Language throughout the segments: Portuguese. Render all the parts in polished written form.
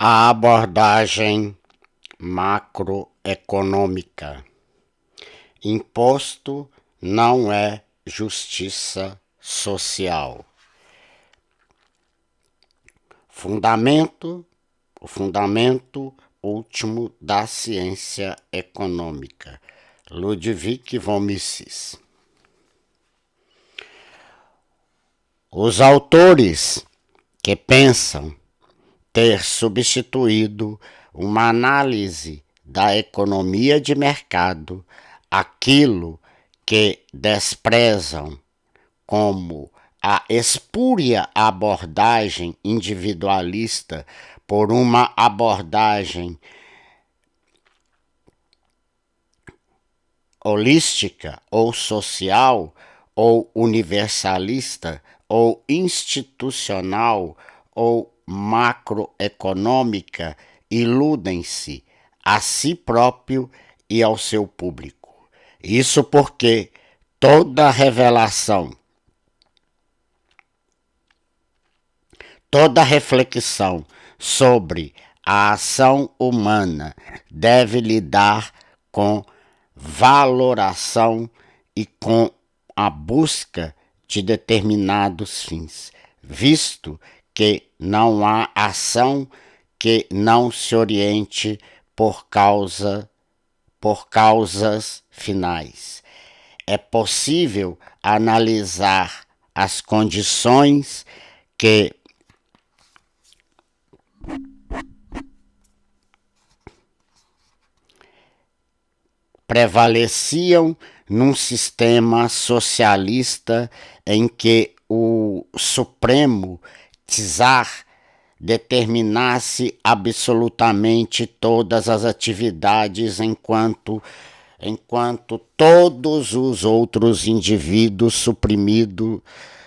A abordagem macroeconômica. Imposto não é justiça social. O fundamento último da ciência econômica. Ludwig von Mises. Os autores que pensam ter substituído uma análise da economia de mercado, aquilo que desprezam como a espúria abordagem individualista por uma abordagem holística ou social ou universalista ou institucional ou macroeconômica, iludem-se a si próprio e ao seu público. Isso porque toda revelação, toda reflexão sobre a ação humana deve lidar com valoração e com a busca de determinados fins, visto que não há ação que não se oriente por causas finais. É possível analisar as condições que prevaleciam num sistema socialista em que o Supremo Czar determinasse absolutamente todas as atividades enquanto todos os outros indivíduos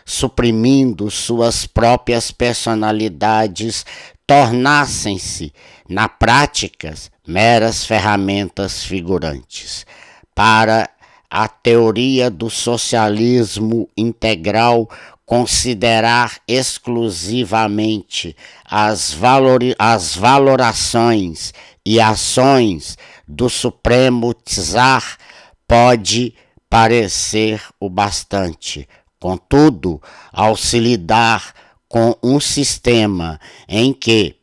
suprimindo suas próprias personalidades tornassem-se, na prática, meras ferramentas figurantes. Para a teoria do socialismo integral, considerar exclusivamente as valorações e ações do Supremo Czar pode parecer o bastante. Contudo, ao se lidar com um sistema em que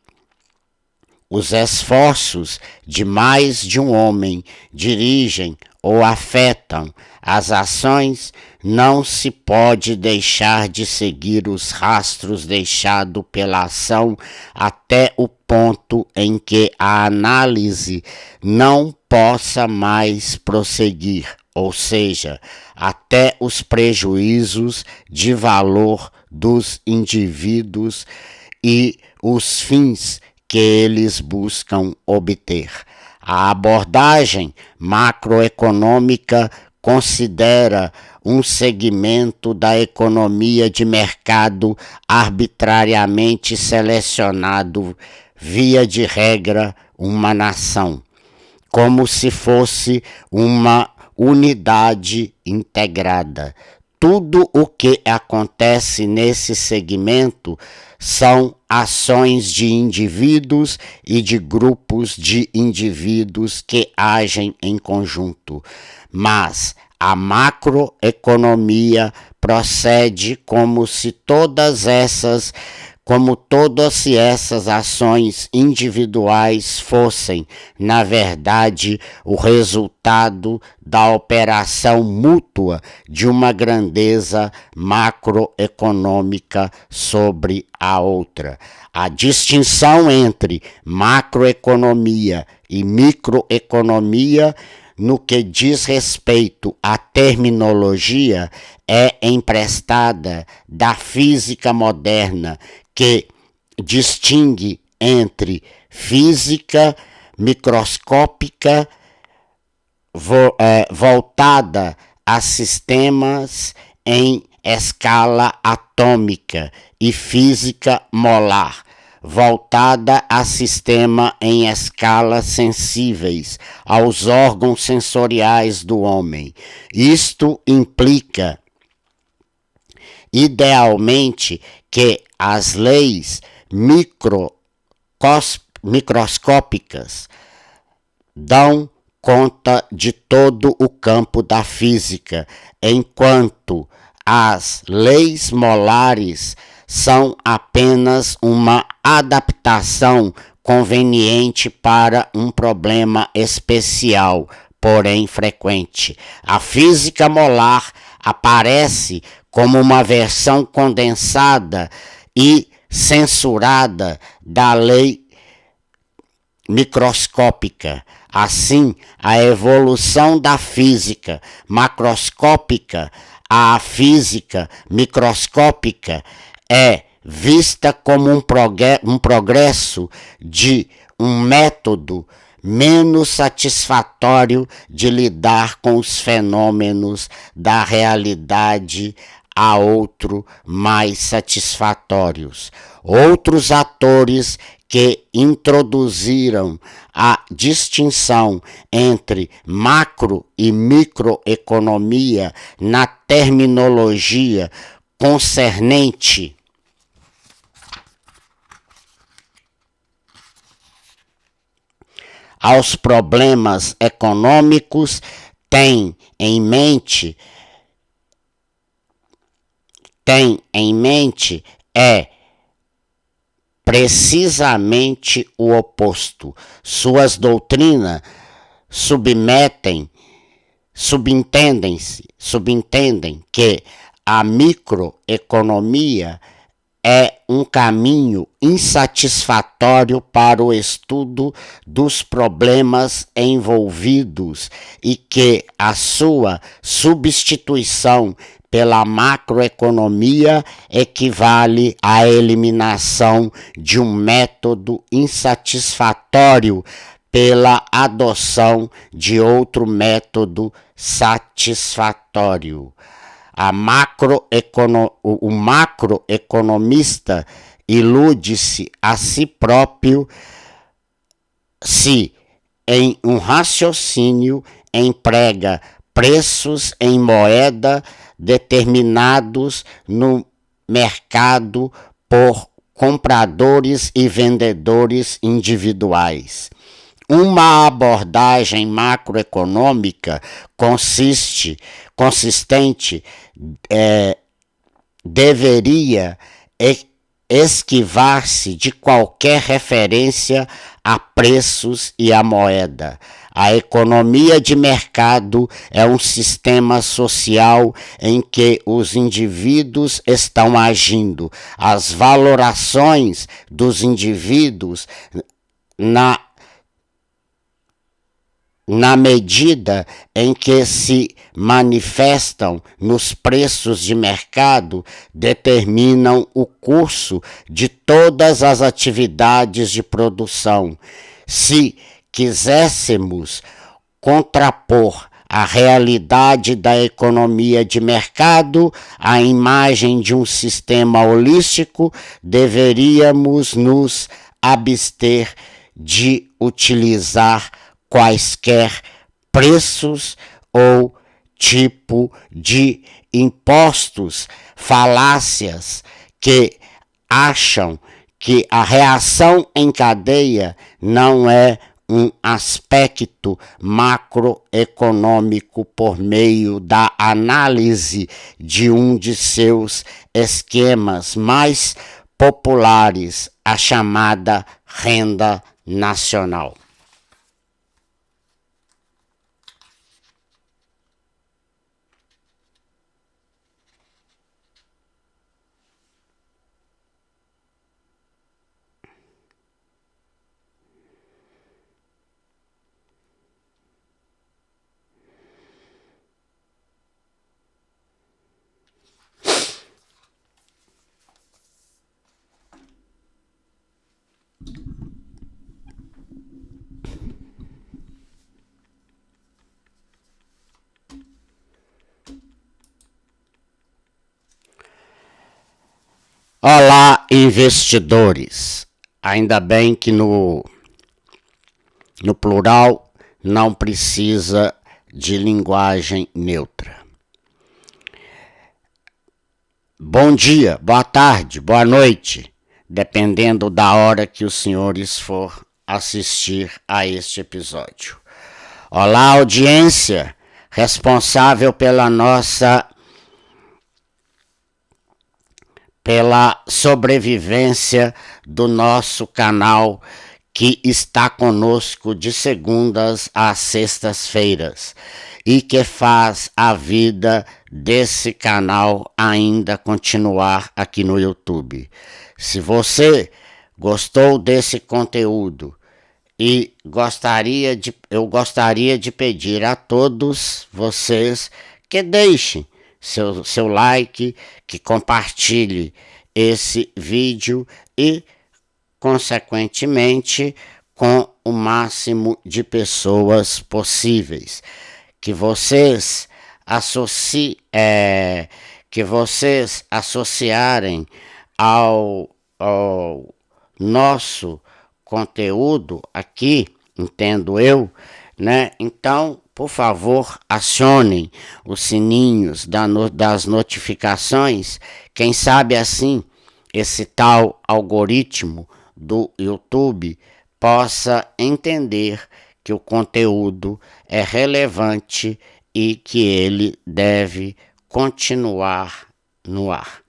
os esforços de mais de um homem dirigem ou afetam as ações, não se pode deixar de seguir os rastros deixados pela ação até o ponto em que a análise não possa mais prosseguir, ou seja, até os prejuízos de valor dos indivíduos e os fins que eles buscam obter. A abordagem macroeconômica considera um segmento da economia de mercado arbitrariamente selecionado, via de regra, uma nação, como se fosse uma unidade integrada. Tudo o que acontece nesse segmento são ações de indivíduos e de grupos de indivíduos que agem em conjunto. Mas a macroeconomia procede como se todas essas ações individuais fossem, na verdade, o resultado da operação mútua de uma grandeza macroeconômica sobre a outra. A distinção entre macroeconomia e microeconomia, no que diz respeito à terminologia, é emprestada da física moderna, que distingue entre física microscópica voltada a sistemas em escala atômica e física molar, voltada a sistema em escalas sensíveis aos órgãos sensoriais do homem. Isto implica, idealmente, que as leis microscópicas dão conta de todo o campo da física, enquanto as leis molares são apenas uma adaptação conveniente para um problema especial, porém frequente. A física molar aparece como uma versão condensada e censurada da lei microscópica. Assim, a evolução da física macroscópica à física microscópica é vista como um progresso de um método menos satisfatório de lidar com os fenômenos da realidade a outro mais satisfatórios. Outros atores que introduziram a distinção entre macro e microeconomia na terminologia concernente aos problemas econômicos tem em mente precisamente o oposto. Suas doutrinas subentendem que a microeconomia é um caminho insatisfatório para o estudo dos problemas envolvidos e que a sua substituição pela macroeconomia equivale à eliminação de um método insatisfatório pela adoção de outro método satisfatório. O macroeconomista ilude-se a si próprio se, em um raciocínio, emprega preços em moeda determinados no mercado por compradores e vendedores individuais. Uma abordagem macroeconômica consistente deveria esquivar-se de qualquer referência a preços e a moeda. A economia de mercado é um sistema social em que os indivíduos estão agindo. As valorações dos indivíduos na medida em que se manifestam nos preços de mercado, determinam o curso de todas as atividades de produção. Se quiséssemos contrapor a realidade da economia de mercado à imagem de um sistema holístico, deveríamos nos abster de utilizar quaisquer preços ou tipo de impostos, falácias que acham que a reação em cadeia não é um aspecto macroeconômico por meio da análise de um de seus esquemas mais populares, a chamada renda nacional. Olá, investidores. Ainda bem que no plural não precisa de linguagem neutra. Bom dia, boa tarde, boa noite, dependendo da hora que os senhores for assistir a este episódio. Olá, audiência responsável pela sobrevivência do nosso canal, que está conosco de segundas às sextas-feiras e que faz a vida desse canal ainda continuar aqui no YouTube. Se você gostou desse conteúdo e eu gostaria de pedir a todos vocês que deixem seu like, que compartilhe esse vídeo e, consequentemente, com o máximo de pessoas possíveis. Que vocês associarem ao nosso conteúdo aqui, entendo eu, né? Então, por favor, acionem os sininhos das notificações. Quem sabe assim, esse tal algoritmo do YouTube possa entender que o conteúdo é relevante e que ele deve continuar no ar.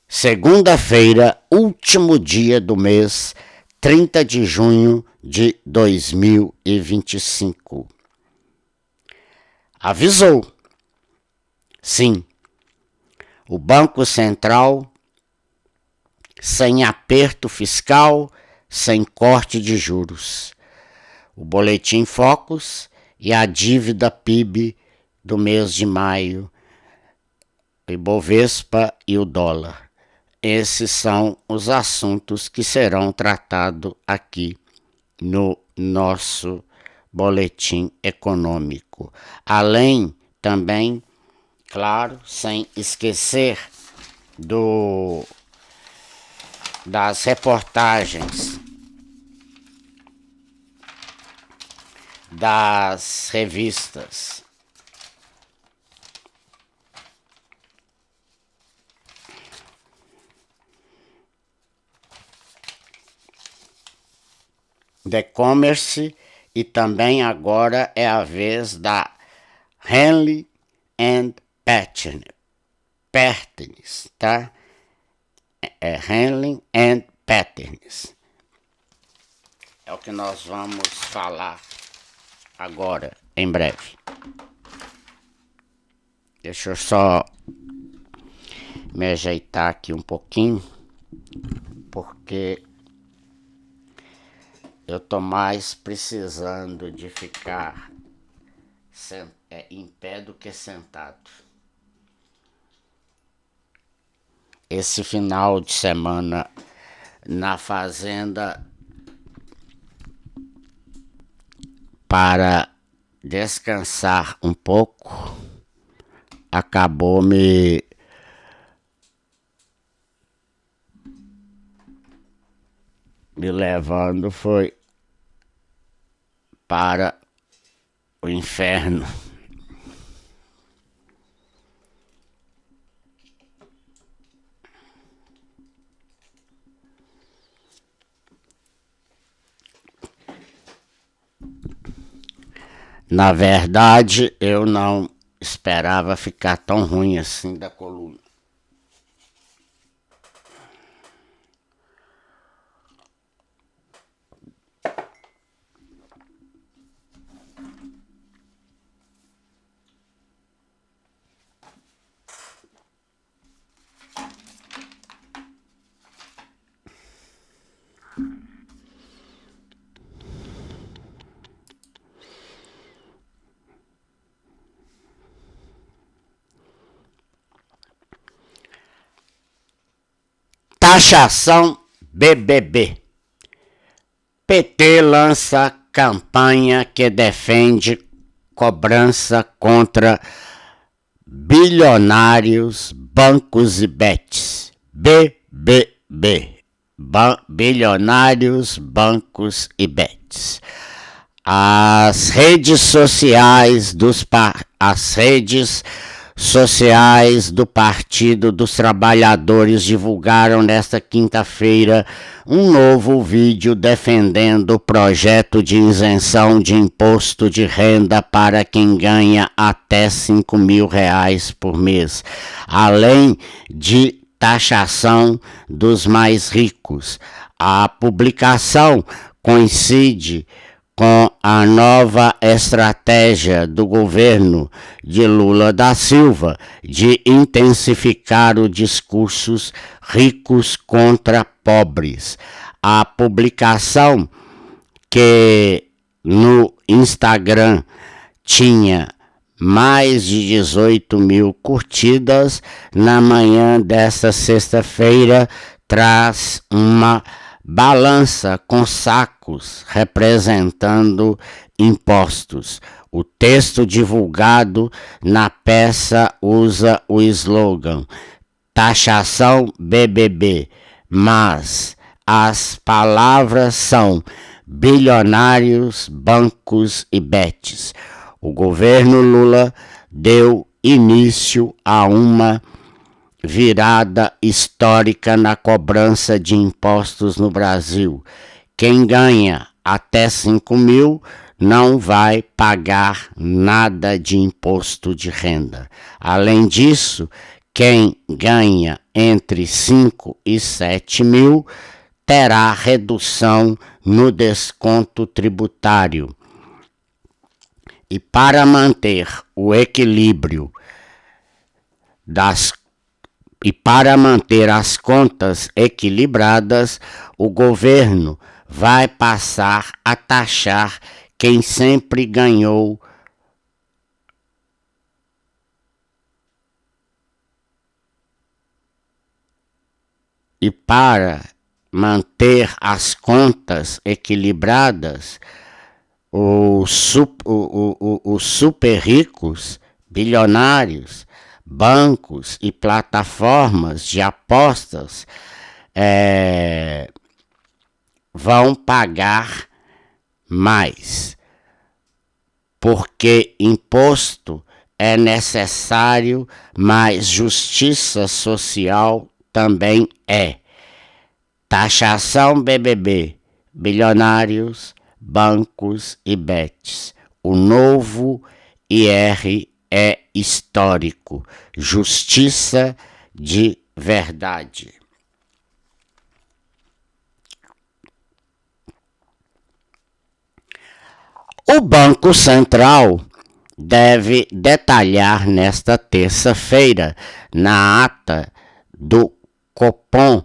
Segunda-feira, último dia do mês, 30 de junho de 2025. Avisou. Sim, o Banco Central, sem aperto fiscal, sem corte de juros. O Boletim Focus e a dívida PIB do mês de maio, o Ibovespa e o dólar. Esses são os assuntos que serão tratados aqui no nosso boletim econômico. Além também, claro, sem esquecer das reportagens das revistas The Commerce, e também agora é a vez da Henley and Partners, tá? É Henley and Partners. É o que nós vamos falar agora, em breve. Deixa eu só me ajeitar aqui um pouquinho, porque eu tô mais precisando de ficar em pé do que sentado. Esse final de semana na fazenda, para descansar um pouco, acabou me levando foi para o inferno. Na verdade, eu não esperava ficar tão ruim assim da coluna. Taxação BBB. PT lança campanha que defende cobrança contra bilionários, bancos e bets. BBB. Bilionários, bancos e bets. As redes sociais sociais do Partido dos Trabalhadores divulgaram nesta quinta-feira um novo vídeo defendendo o projeto de isenção de imposto de renda para quem ganha até R$ 5.000 por mês, além de taxação dos mais ricos. A publicação coincide com a nova estratégia do governo de Lula da Silva de intensificar os discursos ricos contra pobres. A publicação, que no Instagram tinha mais de 18 mil curtidas, na manhã desta sexta-feira traz uma balança com sacos representando impostos. O texto divulgado na peça usa o slogan taxação BBB, mas as palavras são bilionários, bancos e bets. O governo Lula deu início a uma virada histórica na cobrança de impostos no Brasil. Quem ganha até 5 mil não vai pagar nada de imposto de renda. Além disso, quem ganha entre 5 e 7 mil terá redução no desconto tributário. E para manter o equilíbrio para manter as contas equilibradas, o governo vai passar a taxar quem sempre ganhou e para manter as contas equilibradas, os super ricos, bilionários, bancos e plataformas de apostas vão pagar mais, porque imposto é necessário, mas justiça social também é. Taxação BBB, bilionários, bancos e bets. O novo IR é histórico, justiça de verdade. O Banco Central deve detalhar nesta terça-feira, na ata do Copom,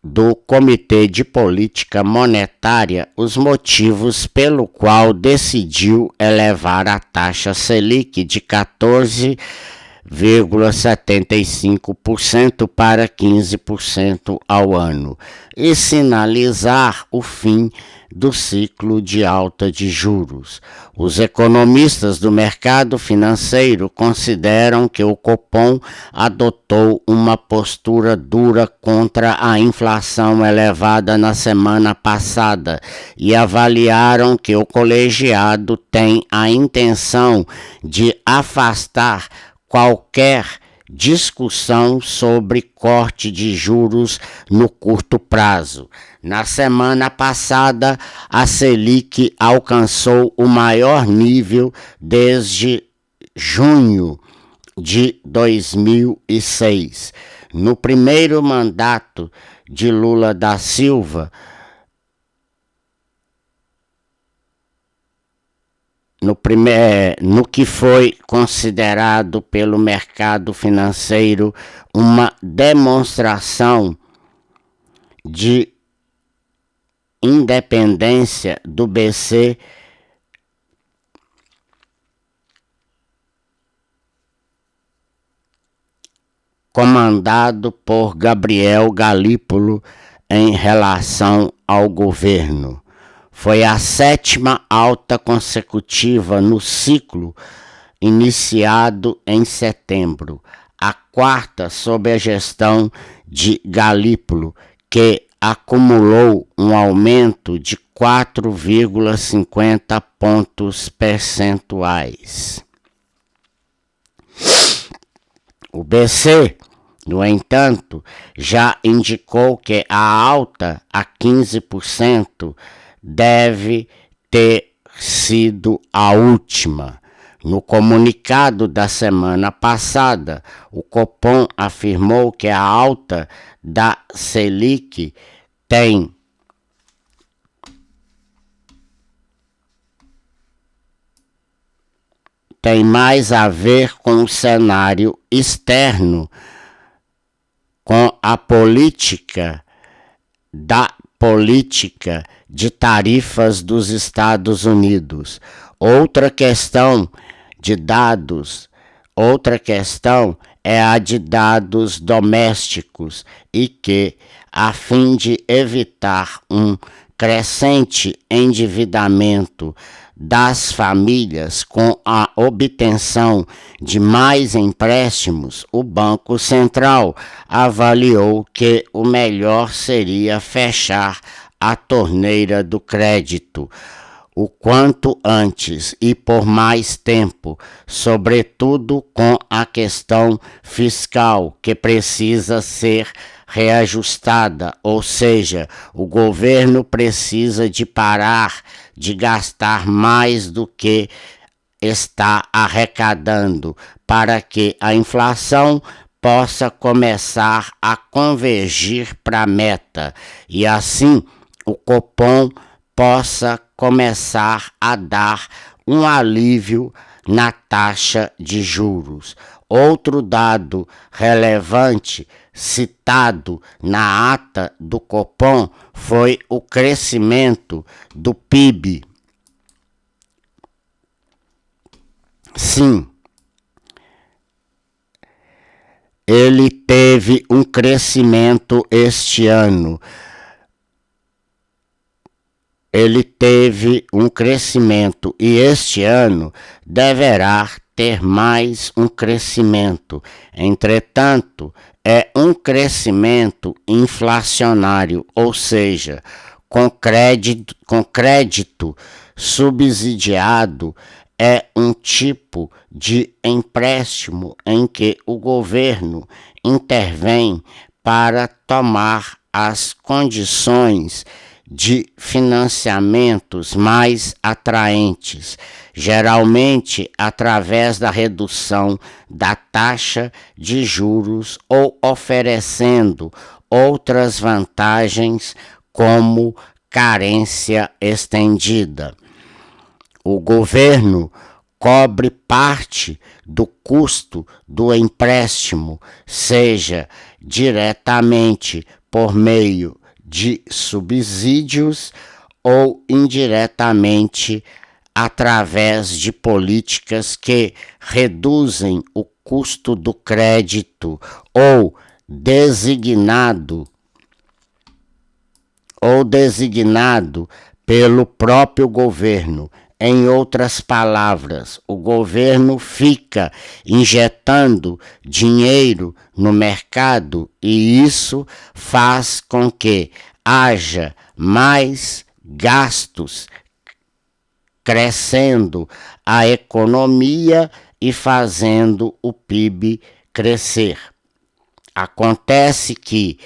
do Comitê de Política Monetária, os motivos pelo qual decidiu elevar a taxa Selic de 14,75% para 15% ao ano e sinalizar o fim do ciclo de alta de juros. Os economistas do mercado financeiro consideram que o Copom adotou uma postura dura contra a inflação elevada na semana passada e avaliaram que o colegiado tem a intenção de afastar qualquer discussão sobre corte de juros no curto prazo. Na semana passada, a Selic alcançou o maior nível desde junho de 2006. No primeiro mandato de Lula da Silva, no que foi considerado pelo mercado financeiro uma demonstração de independência do BC, comandado por Gabriel Galípolo em relação ao governo. Foi a 7ª alta consecutiva no ciclo iniciado em setembro, a 4ª sob a gestão de Galípolo, que acumulou um aumento de 4,50 pontos percentuais. O BC, no entanto, já indicou que a alta a 15% deve ter sido a última. No comunicado da semana passada, o Copom afirmou que a alta da Selic tem mais a ver com o cenário externo, com a política de tarifas dos Estados Unidos. Outra questão é a de dados domésticos e que, a fim de evitar um crescente endividamento das famílias com a obtenção de mais empréstimos, o Banco Central avaliou que o melhor seria fechar a torneira do crédito o quanto antes e por mais tempo, sobretudo com a questão fiscal que precisa ser reajustada, ou seja, o governo precisa de parar de gastar mais do que está arrecadando para que a inflação possa começar a convergir para a meta e assim o Copom possa começar a dar um alívio na taxa de juros. Outro dado relevante citado na ata do Copom foi o crescimento do PIB. Sim, ele teve um crescimento este ano. E este ano deverá ter mais um crescimento. Entretanto, é um crescimento inflacionário, ou seja, com crédito subsidiado, é um tipo de empréstimo em que o governo intervém para tomar as condições de financiamentos mais atraentes, geralmente através da redução da taxa de juros ou oferecendo outras vantagens como carência estendida. O governo cobre parte do custo do empréstimo, seja diretamente por meio de subsídios ou indiretamente através de políticas que reduzem o custo do crédito ou designado pelo próprio governo. Em outras palavras, o governo fica injetando dinheiro no mercado e isso faz com que haja mais gastos, crescendo a economia e fazendo o PIB crescer. Acontece que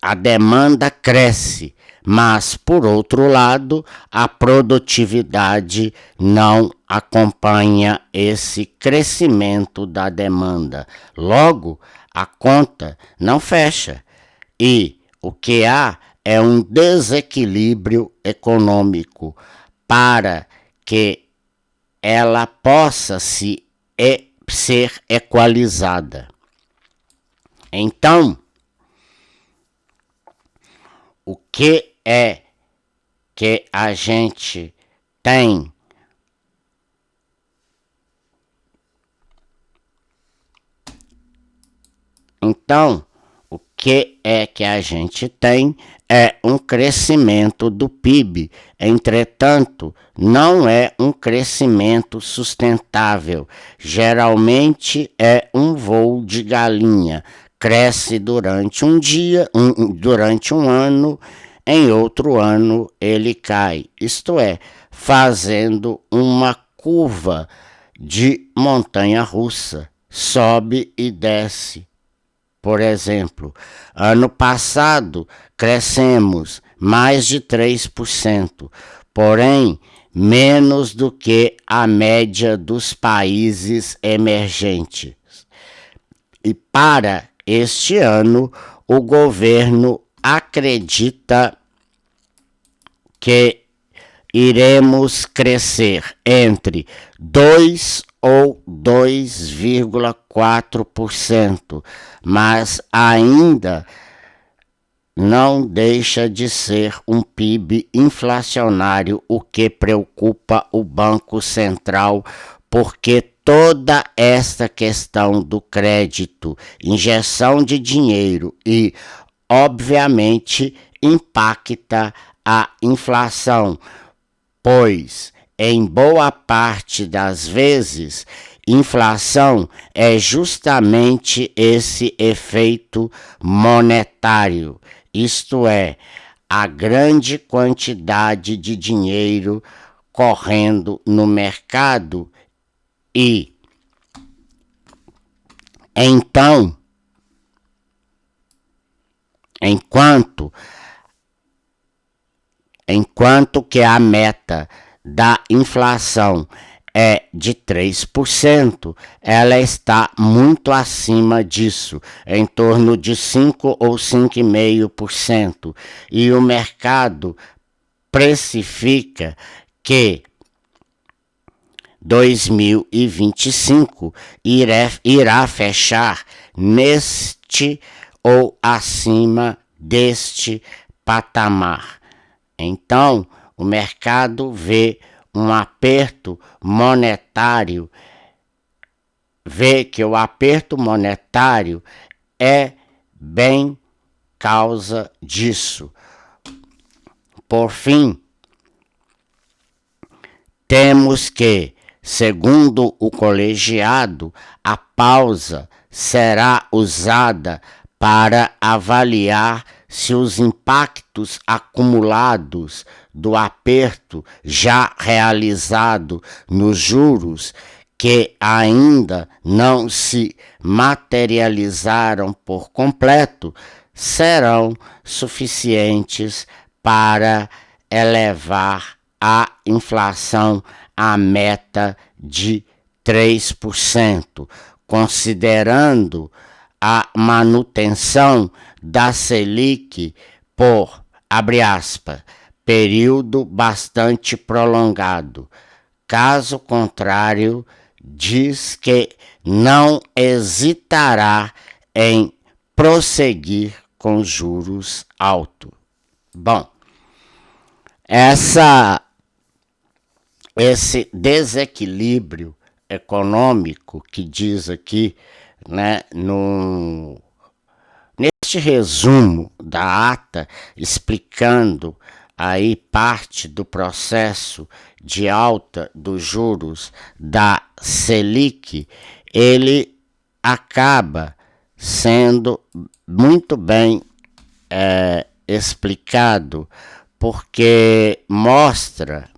a demanda cresce, mas, por outro lado, a produtividade não acompanha esse crescimento da demanda. Logo, a conta não fecha e o que há é um desequilíbrio econômico para que ela possa ser equalizada. Então, o que é que a gente tem? Então, o que é que a gente tem é um crescimento do PIB. Entretanto, não é um crescimento sustentável. Geralmente é um voo de galinha. Cresce durante um dia, durante um ano, em outro ano ele cai. Isto é, fazendo uma curva de montanha-russa, sobe e desce. Por exemplo, ano passado crescemos mais de 3%, porém menos do que a média dos países emergentes. E para este ano, o governo acredita que iremos crescer entre 2 ou 2,4%, mas ainda não deixa de ser um PIB inflacionário, o que preocupa o Banco Central, porque toda esta questão do crédito, injeção de dinheiro e, obviamente, impacta a inflação, pois, em boa parte das vezes, inflação é justamente esse efeito monetário, isto é, a grande quantidade de dinheiro correndo no mercado e, então, enquanto que a meta da inflação é de 3%, ela está muito acima disso, em torno de 5 ou 5,5%. E o mercado precifica que 2025 irá fechar neste ou acima deste patamar. Então, o mercado vê um aperto monetário, vê que o aperto monetário é bem causa disso. Por fim, temos que, segundo o colegiado, a pausa será usada para avaliar se os impactos acumulados do aperto já realizado nos juros, que ainda não se materializaram por completo, serão suficientes para elevar a inflação à meta de 3%, considerando a manutenção da Selic por, abre aspas, período bastante prolongado. Caso contrário, diz que não hesitará em prosseguir com juros altos. Bom, esse desequilíbrio econômico que diz aqui, né, neste resumo da ata, explicando aí parte do processo de alta dos juros da Selic, ele acaba sendo muito bem explicado, porque mostra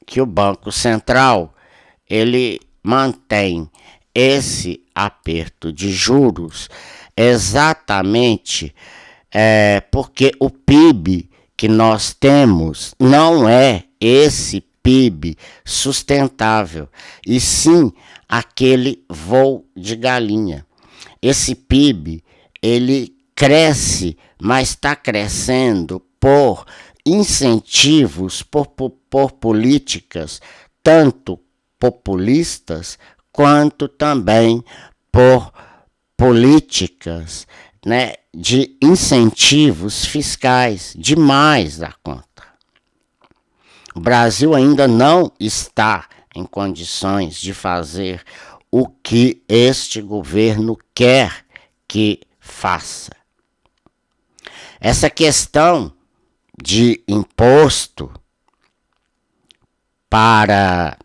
que o Banco Central ele mantém esse aperto de juros exatamente porque o PIB que nós temos não é esse PIB sustentável, e sim aquele voo de galinha. Esse PIB, ele cresce, mas está crescendo por incentivos, por políticas, tanto populistas, quanto também por políticas, né, de incentivos fiscais demais da conta. O Brasil ainda não está em condições de fazer o que este governo quer que faça. Essa questão de imposto para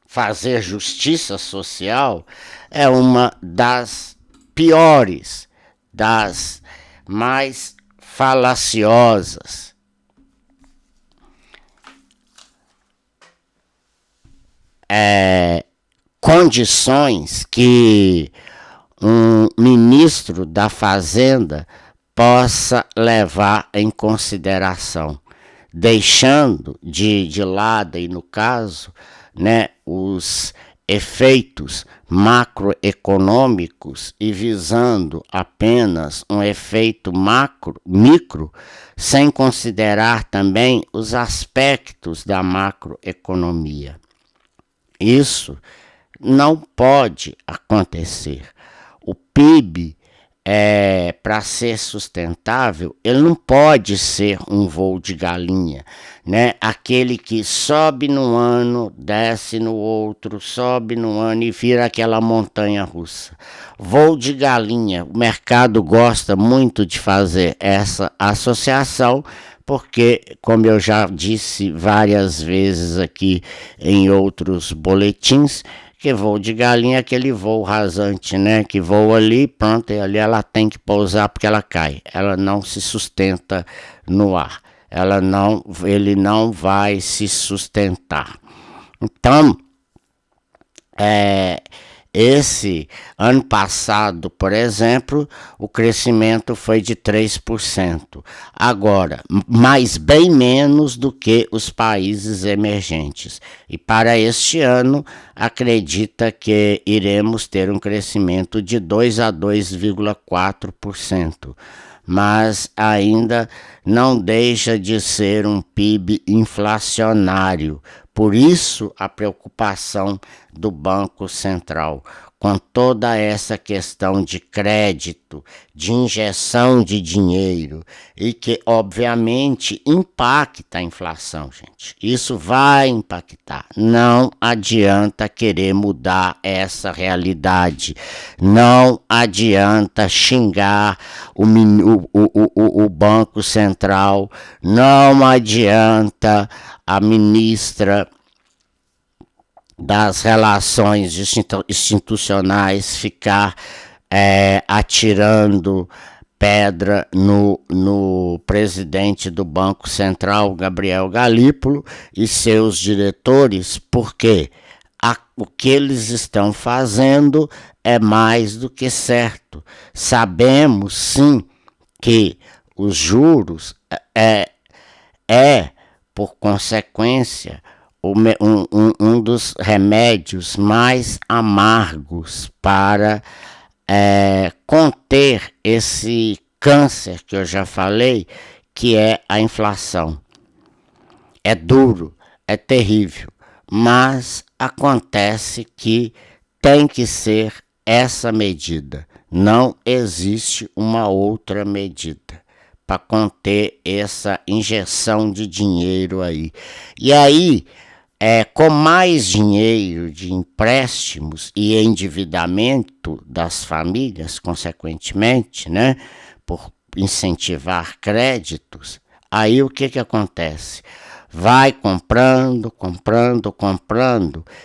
fazer justiça social é uma das piores, das mais falaciosas. condições que um ministro da Fazenda possa levar em consideração, deixando de lado, e no caso, né, os efeitos macroeconômicos e visando apenas um efeito micro, sem considerar também os aspectos da macroeconomia. Isso não pode acontecer. O PIB, para ser sustentável, ele não pode ser um voo de galinha, né? Aquele que sobe num ano, desce no outro, sobe num ano e vira aquela montanha russa. Voo de galinha, o mercado gosta muito de fazer essa associação, porque, como eu já disse várias vezes aqui em outros boletins, que voo de galinha é aquele voo rasante, né? Que voa ali, pronto, e ali ela tem que pousar porque ela cai. Ela não se sustenta no ar. Ele não vai se sustentar. Então, esse ano passado, por exemplo, o crescimento foi de 3%. Agora, mas bem menos do que os países emergentes. E para este ano, acredita que iremos ter um crescimento de 2 a 2,4%. Mas ainda não deixa de ser um PIB inflacionário. Por isso, a preocupação do Banco Central com toda essa questão de crédito, de injeção de dinheiro e que, obviamente, impacta a inflação, gente. Isso vai impactar. Não adianta querer mudar essa realidade. Não adianta xingar o Banco Central. Não adianta a ministra das relações institucionais ficar atirando pedra no presidente do Banco Central, Gabriel Galípolo, e seus diretores, porque o que eles estão fazendo é mais do que certo. Sabemos, sim, que os juros por consequência, um dos remédios mais amargos para conter esse câncer que eu já falei, que é a inflação. É duro, é terrível, mas acontece que tem que ser essa medida. Não existe uma outra medida para conter essa injeção de dinheiro aí. E aí, com mais dinheiro de empréstimos e endividamento das famílias, consequentemente, né, por incentivar créditos, aí o que acontece? Vai comprando,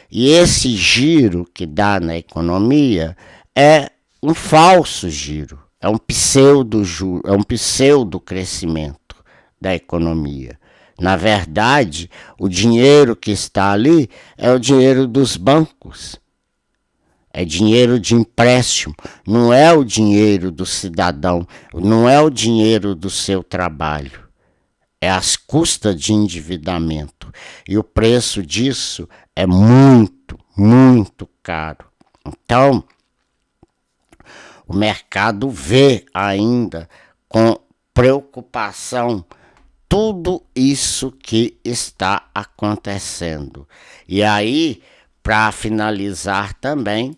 e esse giro que dá na economia é um falso giro, é um pseudo crescimento da economia. Na verdade, o dinheiro que está ali é o dinheiro dos bancos. É dinheiro de empréstimo, não é o dinheiro do cidadão, não é o dinheiro do seu trabalho. É as custas de endividamento. E o preço disso é muito, muito caro. Então, o mercado vê ainda com preocupação tudo isso que está acontecendo. E aí, para finalizar também,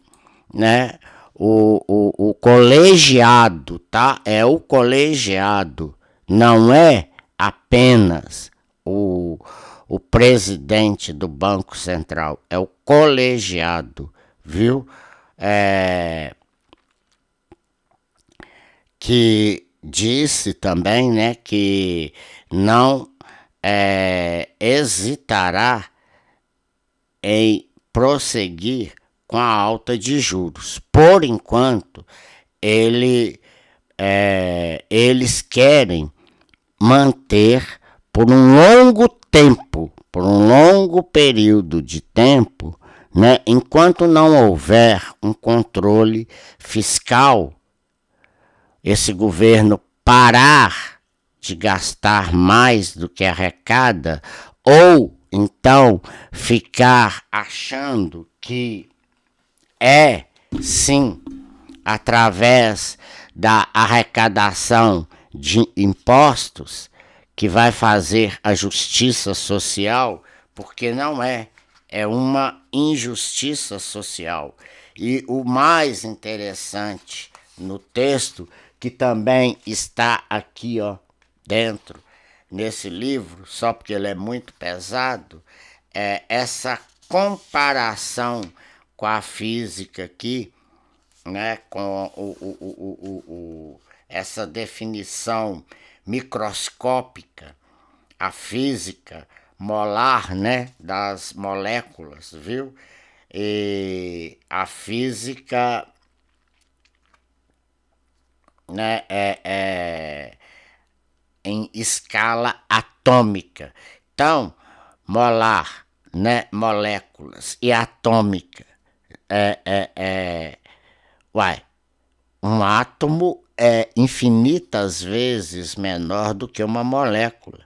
né, o colegiado, tá? É o colegiado, não é apenas o presidente do Banco Central, é o colegiado, viu? Que disse também, né, que não hesitará em prosseguir com a alta de juros. Por enquanto, eles querem manter por um longo tempo, por um longo período de tempo, né? Enquanto não houver um controle fiscal, esse governo parar de gastar mais do que arrecada, ou então ficar achando que é, sim, através da arrecadação de impostos que vai fazer a justiça social, porque não é, é uma injustiça social. E o mais interessante no texto, que também está aqui, ó, dentro, nesse livro, só porque ele é muito pesado, é essa comparação com a física aqui, né, com essa definição microscópica, a física molar, né, das moléculas, viu? E a física, né, em escala atômica. Então, molar, né, moléculas, e atômica, um átomo é infinitas vezes menor do que uma molécula,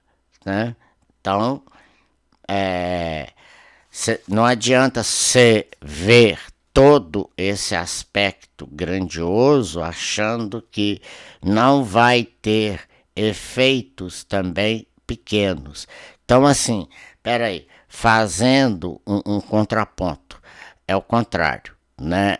né? Então, não adianta você ver todo esse aspecto grandioso achando que não vai ter efeitos também pequenos. Então, assim, peraí, fazendo um contraponto, é o contrário, né?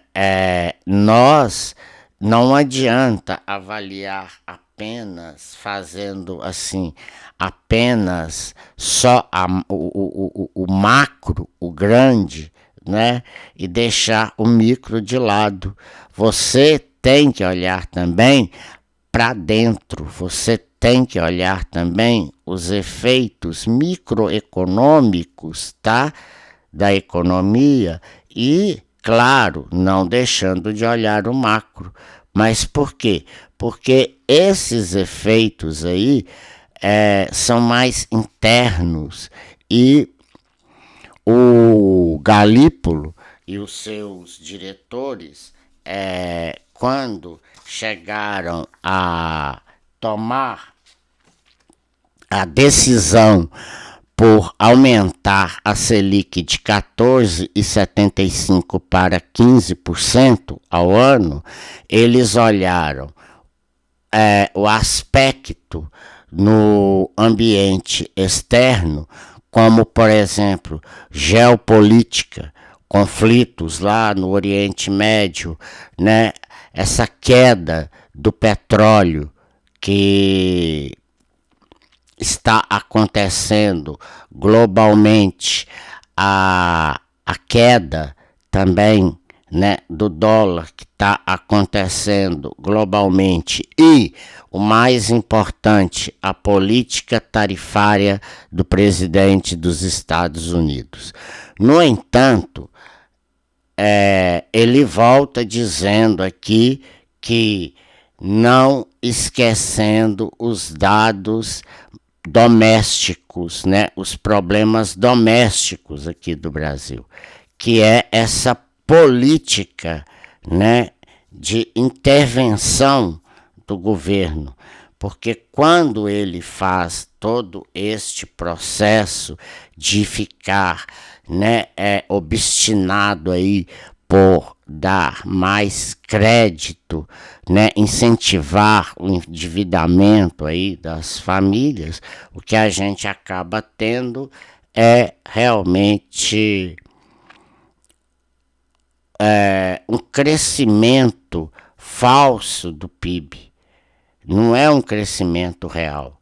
Nós não adianta avaliar apenas fazendo assim, apenas só o macro, o grande, né? E deixar o micro de lado. Você tem que olhar também para dentro, você tem que olhar também os efeitos microeconômicos, tá? Da economia e, claro, não deixando de olhar o macro. Mas por quê? Porque esses efeitos aí são mais internos e o Galípolo e os seus diretores, quando chegaram a tomar a decisão por aumentar a Selic de 14,75% para 15% ao ano, eles olharam o aspecto no ambiente externo, como, por exemplo, geopolítica, conflitos lá no Oriente Médio, né? Essa queda do petróleo que está acontecendo globalmente, a queda também, né, do dólar que está acontecendo globalmente e, o mais importante, a política tarifária do presidente dos Estados Unidos. No entanto, ele volta dizendo aqui que não esquecendo os dados domésticos, né, os problemas domésticos aqui do Brasil, que é essa política, né, de intervenção do governo, porque quando ele faz todo este processo de ficar, né, obstinado aí por dar mais crédito, né, incentivar o endividamento aí das famílias, o que a gente acaba tendo é realmente um crescimento falso do PIB. Não é um crescimento real.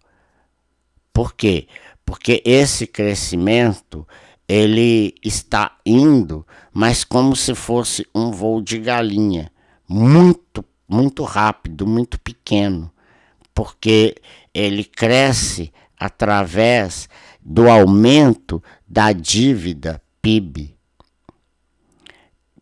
Por quê? Porque esse crescimento ele está indo, mas como se fosse um voo de galinha, muito, muito rápido, muito pequeno, porque ele cresce através do aumento da dívida PIB.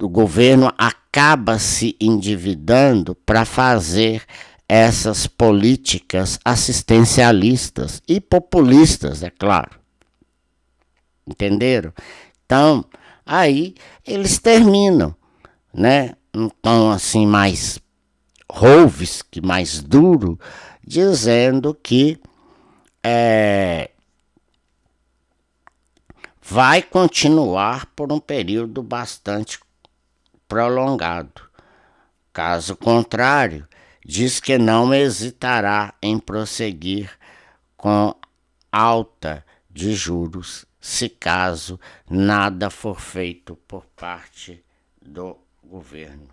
O governo acaba se endividando para fazer essas políticas assistencialistas e populistas, é claro. Entenderam? Então, Aí eles terminam, né? Um tom assim mais Rovesque, mais duro, dizendo que vai continuar por um período bastante prolongado. Caso contrário, diz que não hesitará em prosseguir com alta de juros se caso nada for feito por parte do governo.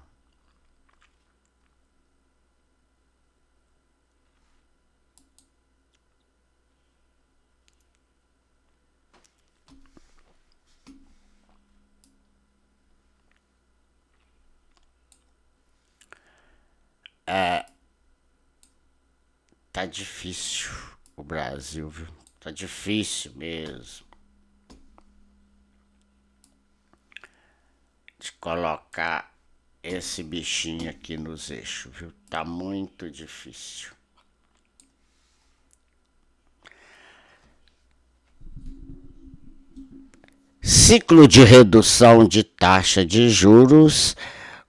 Tá difícil o Brasil, viu? Tá difícil mesmo de colocar esse bichinho aqui nos eixos, viu? Tá muito difícil. Ciclo de redução de taxa de juros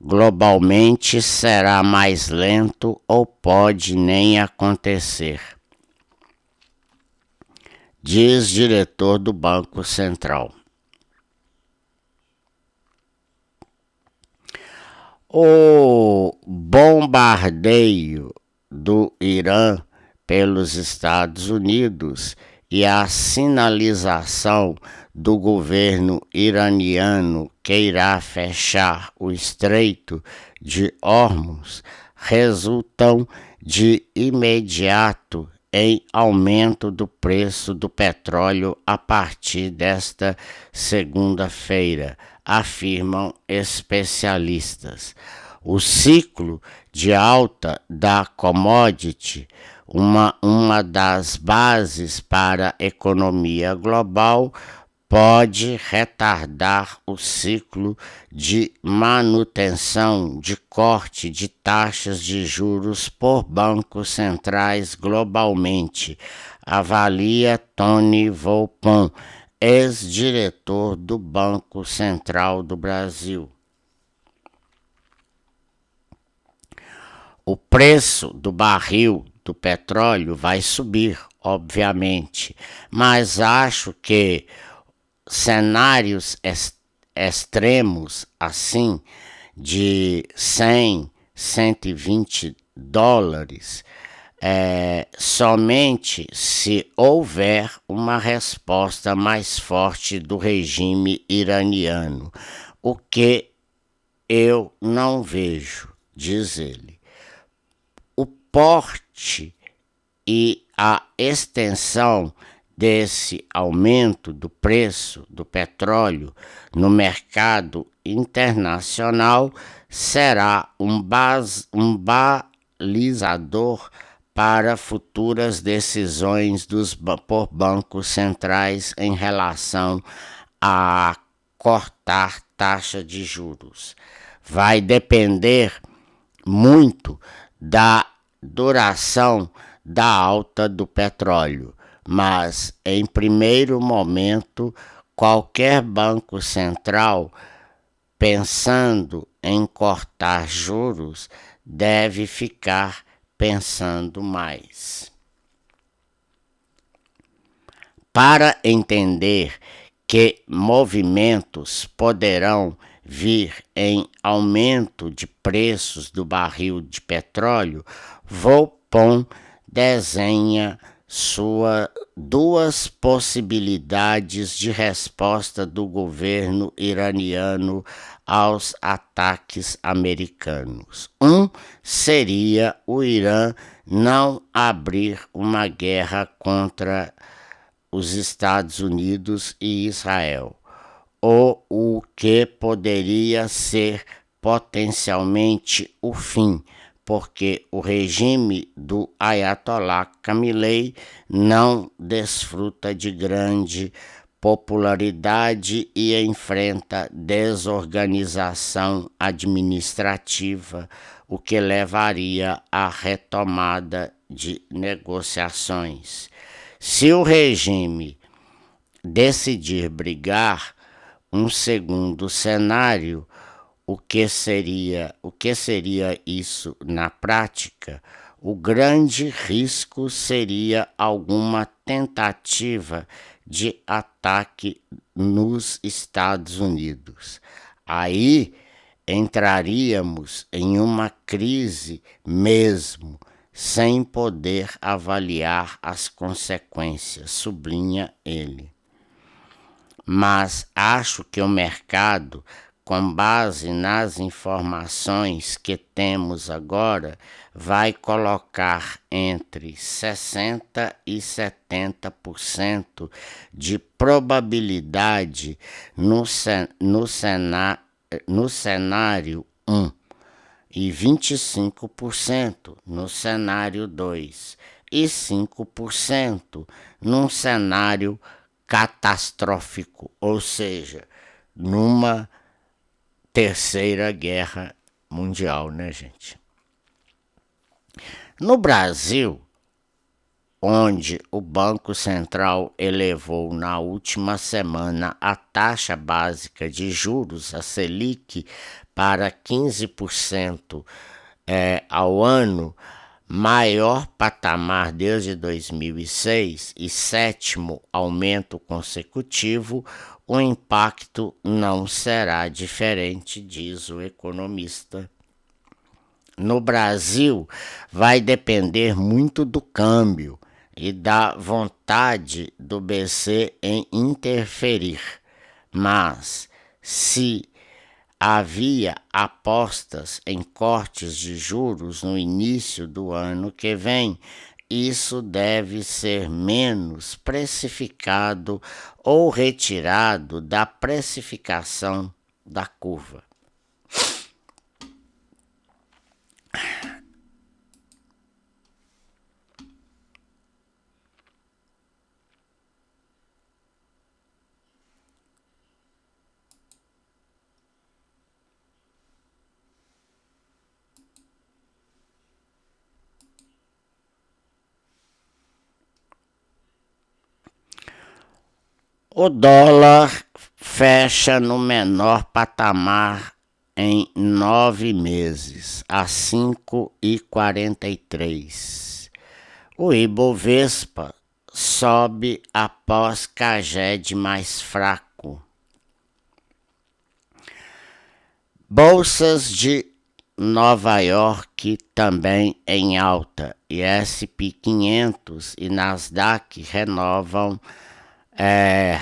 globalmente será mais lento ou pode nem acontecer, diz diretor do Banco Central. O bombardeio do Irã pelos Estados Unidos e a sinalização do governo iraniano que irá fechar o Estreito de Hormuz resultam de imediato em aumento do preço do petróleo a partir desta segunda-feira, afirmam especialistas. O ciclo de alta da commodity, uma das bases para a economia global, pode retardar o ciclo de manutenção de corte de taxas de juros por bancos centrais globalmente, avalia Tony Volpon, ex-diretor do Banco Central do Brasil. O preço do barril do petróleo vai subir, obviamente, mas acho que cenários extremos assim de 100, 120 dólares somente se houver uma resposta mais forte do regime iraniano, o que eu não vejo, diz ele. O porte e a extensão desse aumento do preço do petróleo no mercado internacional será um balizador para futuras decisões por bancos centrais em relação a cortar taxa de juros. Vai depender muito da duração da alta do petróleo, mas em primeiro momento, qualquer banco central pensando em cortar juros deve ficar pensando mais. Para entender que movimentos poderão vir em aumento de preços do barril de petróleo, Volpon desenha duas possibilidades de resposta do governo iraniano aos ataques americanos. Seria o Irã não abrir uma guerra contra os Estados Unidos e Israel, ou o que poderia ser potencialmente o fim, porque o regime do Ayatollah Khamenei não desfruta de grande popularidade e enfrenta desorganização administrativa, o que levaria à retomada de negociações. Se o regime decidir brigar, um segundo cenário, o que seria isso na prática? O grande risco seria alguma tentativa de ataque nos Estados Unidos. Aí entraríamos em uma crise mesmo, sem poder avaliar as consequências, sublinha ele. Mas acho que o mercado, com base nas informações que temos agora, vai colocar entre 60% e 70% de probabilidade no cenário 1 e 25% no cenário 2 e 5% num cenário catastrófico, ou seja, numa terceira guerra mundial, né, gente? No Brasil, onde o Banco Central elevou na última semana a taxa básica de juros, a Selic, para 15% ao ano, maior patamar desde 2006 e sétimo aumento consecutivo, o impacto não será diferente, diz o economista. No Brasil, vai depender muito do câmbio e da vontade do BC em interferir, mas se havia apostas em cortes de juros no início do ano que vem, isso deve ser menos precificado ou retirado da precificação da curva. O dólar fecha no menor patamar em 9 meses, a 5,43. O Ibovespa sobe após Caged mais fraco. Bolsas de Nova York também em alta, e S&P 500 e Nasdaq renovam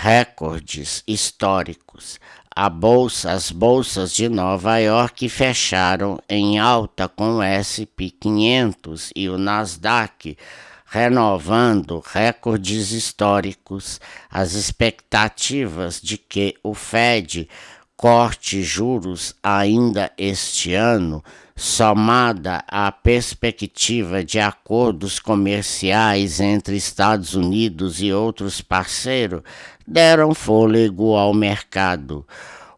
recordes históricos. As bolsas de Nova York fecharam em alta com o S&P 500 e o Nasdaq renovando recordes históricos. As expectativas de que o Fed corte juros ainda este ano, somada à perspectiva de acordos comerciais entre Estados Unidos e outros parceiros, deram fôlego ao mercado.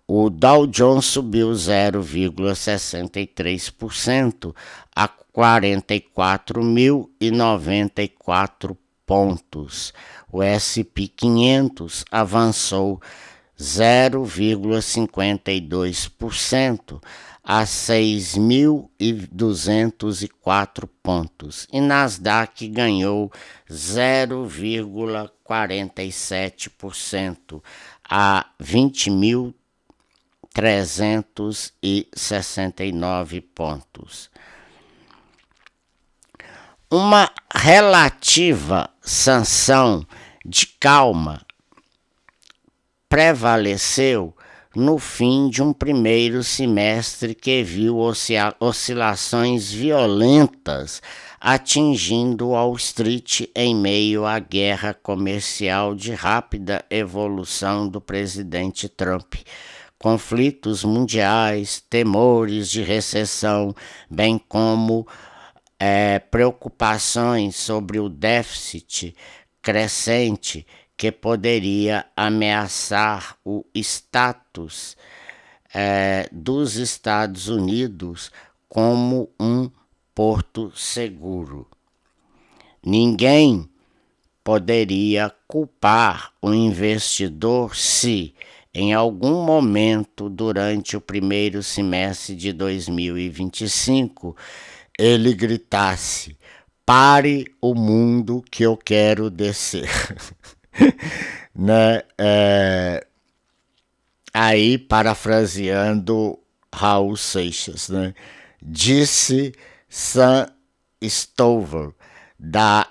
O Dow Jones subiu 0,63% a 44.094 pontos. O S&P 500 avançou 0,52% a 6.204 pontos e Nasdaq ganhou 0,47% a 20.369 pontos. Uma relativa sanção de calma prevaleceu no fim de um primeiro semestre que viu oscilações violentas atingindo Wall Street em meio à guerra comercial de rápida evolução do presidente Trump. Conflitos mundiais, temores de recessão, bem como preocupações sobre o déficit crescente que poderia ameaçar o status dos Estados Unidos como um porto seguro. Ninguém poderia culpar o investidor se, em algum momento durante o primeiro semestre de 2025, ele gritasse: "Pare o mundo que eu quero descer", né? Aí, parafraseando Raul Seixas, né? Disse Sam Stover, da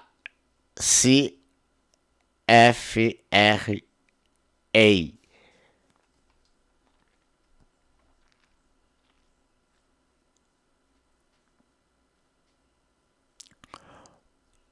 CFRA.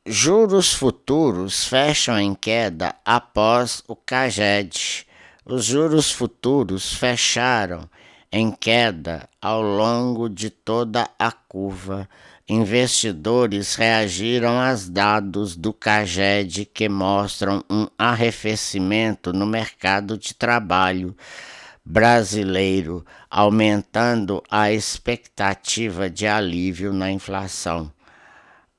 Juros futuros fecham em queda após o CAGED. Os juros futuros fecharam em queda ao longo de toda a curva. Investidores reagiram aos dados do CAGED que mostram um arrefecimento no mercado de trabalho brasileiro, aumentando a expectativa de alívio na inflação.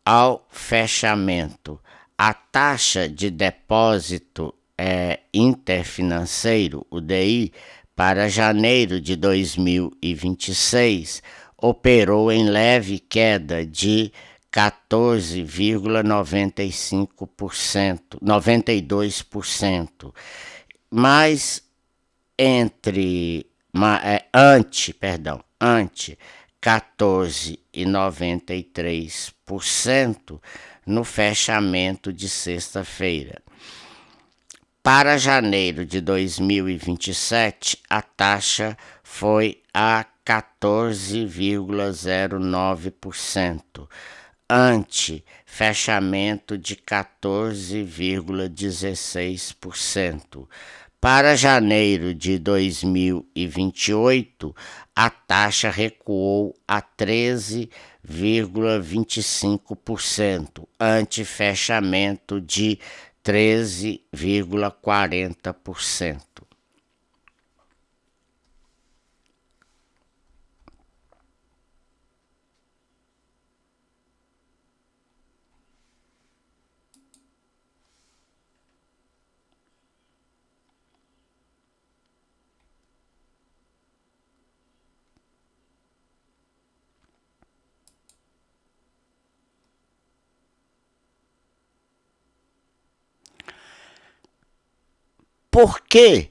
Ao fechamento, a taxa de depósito interfinanceiro, o DI, para janeiro de 2026 operou em leve queda de 14,95%, 92%, mas ante 14,93% no fechamento de sexta-feira. Para janeiro de 2027, a taxa foi a 14,09%, ante fechamento de 14,16%. Para janeiro de 2028, a taxa recuou a 13,25%, ante fechamento de 13,40%. Por que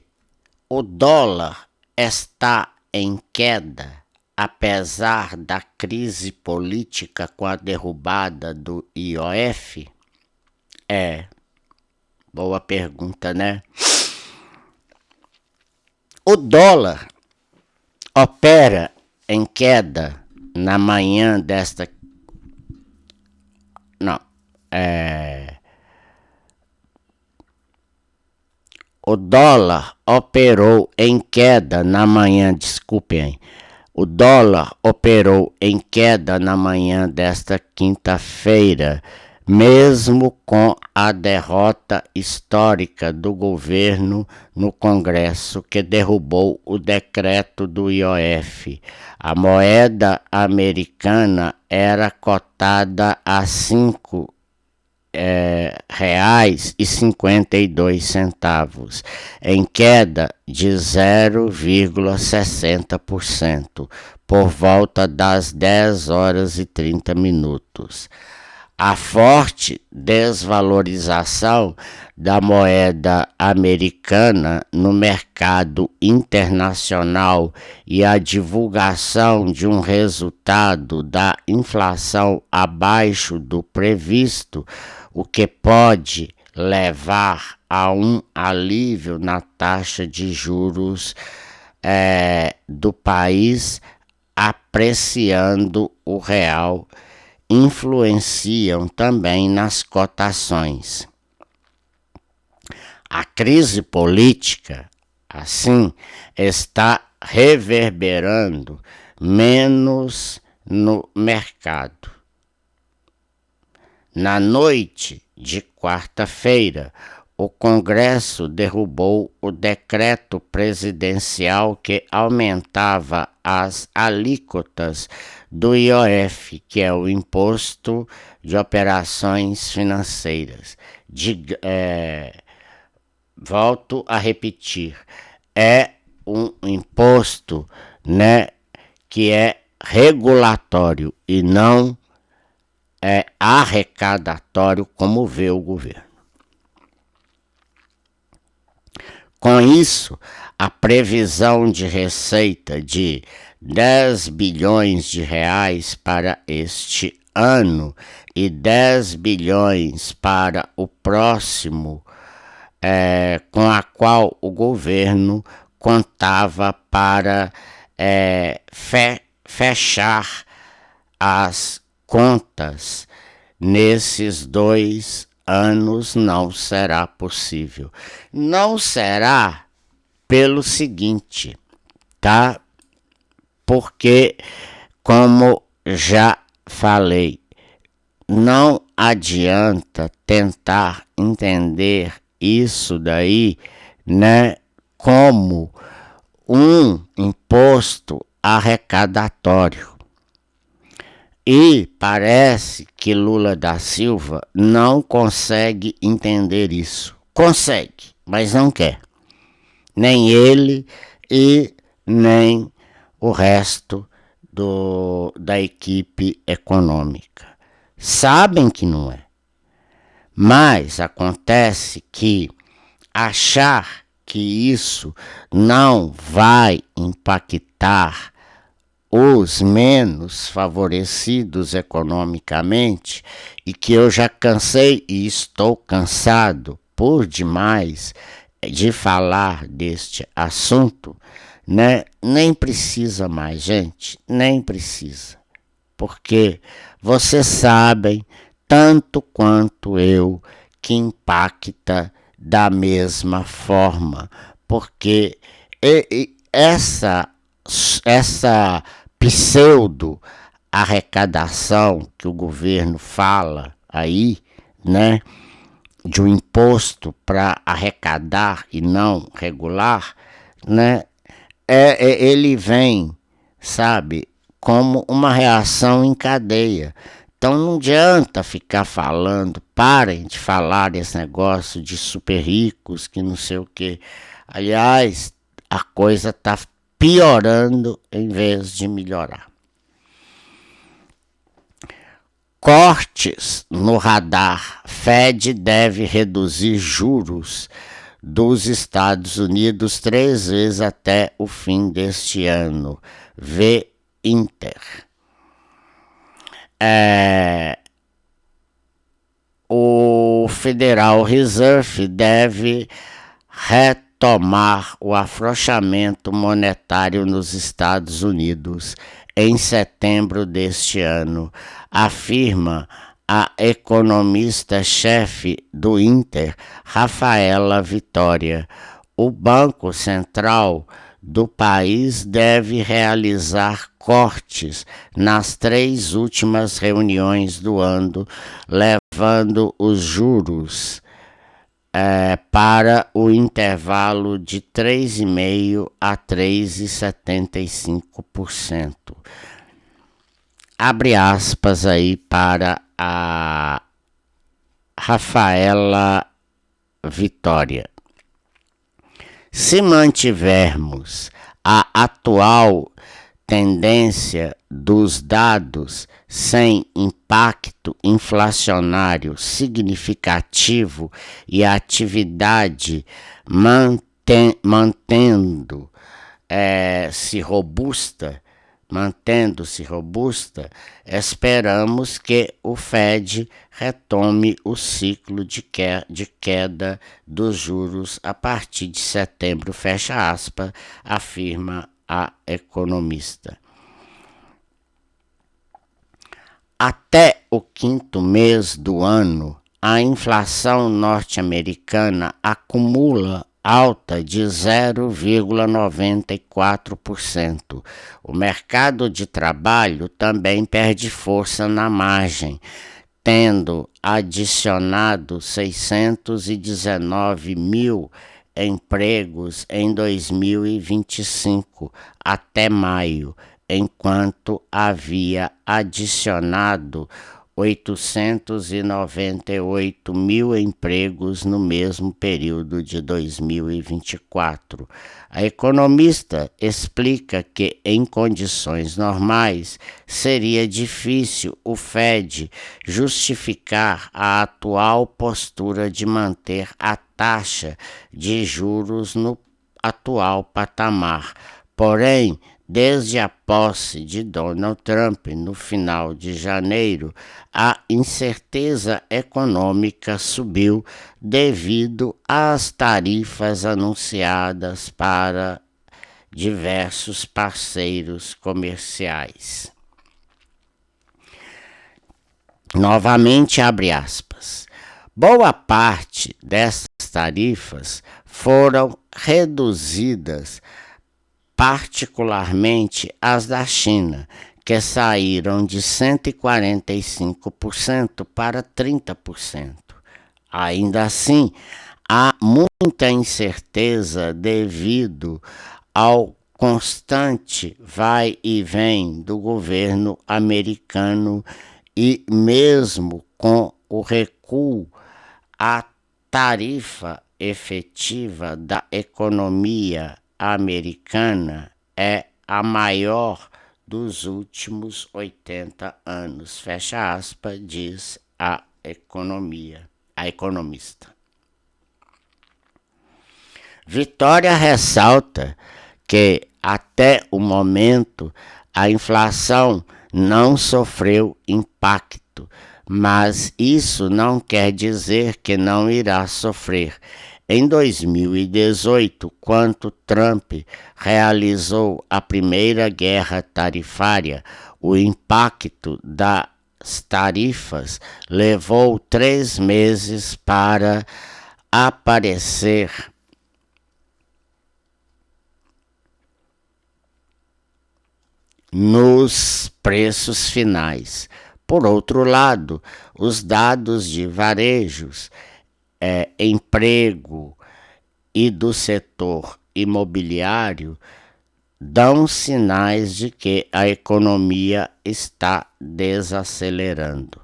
o dólar está em queda, apesar da crise política com a derrubada do IOF? Boa pergunta, né? O dólar opera em queda na manhã desta. Não. O dólar operou em queda na manhã, desculpem. O dólar operou em queda na manhã desta quinta-feira, mesmo com a derrota histórica do governo no Congresso que derrubou o decreto do IOF. A moeda americana era cotada a R$ 5,52, em queda de 0,60% por volta das 10h30. A forte desvalorização da moeda americana no mercado internacional e a divulgação de um resultado da inflação abaixo do previsto, o que pode levar a um alívio na taxa de juros do país, apreciando o real, influenciam também nas cotações. A crise política, assim, está reverberando menos no mercado. Na noite de quarta-feira, o Congresso derrubou o decreto presidencial que aumentava as alíquotas do IOF, que é o Imposto de Operações Financeiras. Volto a repetir, é um imposto, né, que é regulatório e não é arrecadatório, como vê o governo. Com isso, a previsão de receita de 10 bilhões de reais para este ano e 10 bilhões para o próximo, com a qual o governo contava para fechar as contas nesses 2 anos, não será possível. Não será pelo seguinte, tá? Porque, como já falei, não adianta tentar entender isso daí, né, como um imposto arrecadatório. E parece que Lula da Silva não consegue entender isso. Consegue, mas não quer. Nem ele e nem o resto da equipe econômica. Sabem que não é. Mas acontece que achar que isso não vai impactar os menos favorecidos economicamente, e que eu já cansei e estou cansado por demais de falar deste assunto, né? Nem precisa mais, gente, nem precisa. Porque vocês sabem, tanto quanto eu, que impacta da mesma forma. Porque essa pseudo arrecadação que o governo fala aí, né, de um imposto para arrecadar e não regular, né, ele vem, sabe, como uma reação em cadeia. Então não adianta ficar falando, parem de falar esse negócio de super ricos, que não sei o que. Aliás, a coisa está piorando em vez de melhorar. Cortes no radar. Fed deve reduzir juros dos Estados Unidos 3 vezes até o fim deste ano. Vê Inter. O Federal Reserve deve retomar o afrouxamento monetário nos Estados Unidos em setembro deste ano, afirma a economista-chefe do Inter, Rafaela Vitória. O Banco Central do país deve realizar cortes nas 3 últimas reuniões do ano, levando os juros para o intervalo de 3,5% a 3,75%. Abre aspas aí para a Rafaela Vitória. Se mantivermos a atual tendência dos dados sem impacto inflacionário significativo e a atividade mantendo-se robusta, esperamos que o Fed retome o ciclo de queda dos juros a partir de setembro, fecha aspas, afirma a economista. Até o 5º mês do ano, a inflação norte-americana acumula alta de 0,94%. O mercado de trabalho também perde força na margem, tendo adicionado 619 mil empregos em 2025 até maio, enquanto havia adicionado 898 mil empregos no mesmo período de 2024. A economista explica que, em condições normais, seria difícil o Fed justificar a atual postura de manter a taxa de juros no atual patamar. Porém, desde a posse de Donald Trump no final de janeiro, a incerteza econômica subiu devido às tarifas anunciadas para diversos parceiros comerciais. Novamente, abre aspas. Boa parte dessas tarifas foram reduzidas, particularmente as da China, que saíram de 145% para 30%. Ainda assim, há muita incerteza devido ao constante vai e vem do governo americano e mesmo com o recuo, a tarifa efetiva da economia americana é a maior dos últimos 80 anos, fecha aspas, diz a economista. Vitória ressalta que, até o momento, a inflação não sofreu impacto, mas isso não quer dizer que não irá sofrer. Em 2018, quando Trump realizou a primeira guerra tarifária, o impacto das tarifas levou 3 meses para aparecer nos preços finais. Por outro lado, os dados de varejos, emprego e do setor imobiliário dão sinais de que a economia está desacelerando.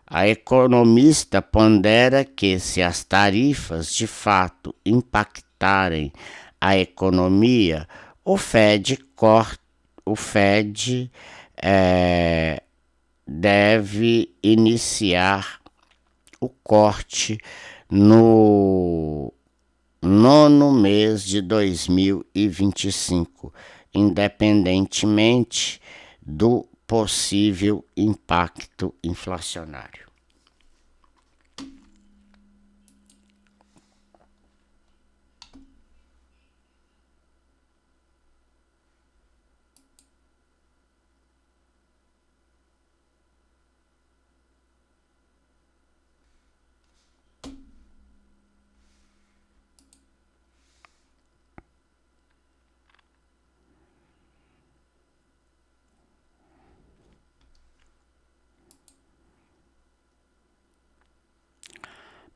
A economista pondera que, se as tarifas de fato impactarem a economia, o Fed deve iniciar o corte no 9º mês de 2025, independentemente do possível impacto inflacionário.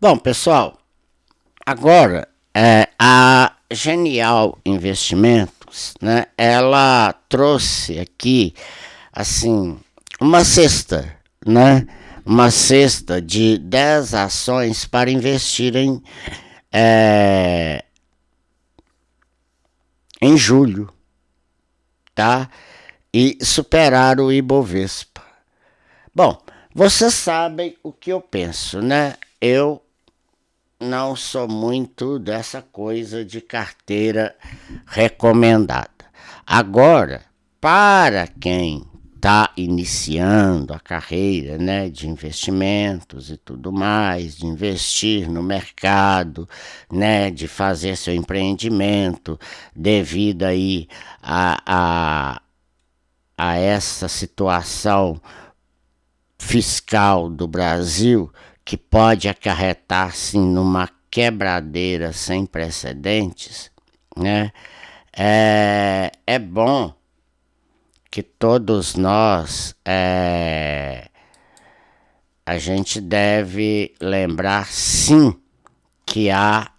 Bom, pessoal, agora a Genial Investimentos, né, ela trouxe aqui assim uma cesta, né, uma cesta de 10 ações para investirem em julho, tá? E superar o Ibovespa. Bom, vocês sabem o que eu penso, né? Eu não sou muito dessa coisa de carteira recomendada. Agora, para quem está iniciando a carreira, né, de investimentos e tudo mais, de investir no mercado, né, de fazer seu empreendimento, devido aí a essa situação fiscal do Brasil, que pode acarretar sim numa quebradeira sem precedentes, né? É bom que todos nós a gente deve lembrar sim que há,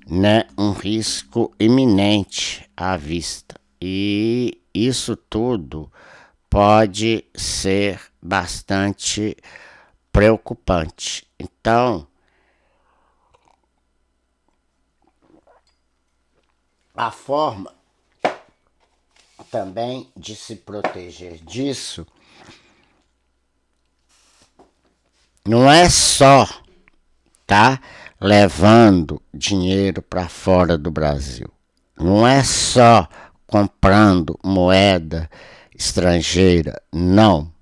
né, um risco iminente à vista, e isso tudo pode ser bastante preocupante. Então, a forma também de se proteger disso não é só levando dinheiro para fora do Brasil. Não é só comprando moeda estrangeira, não.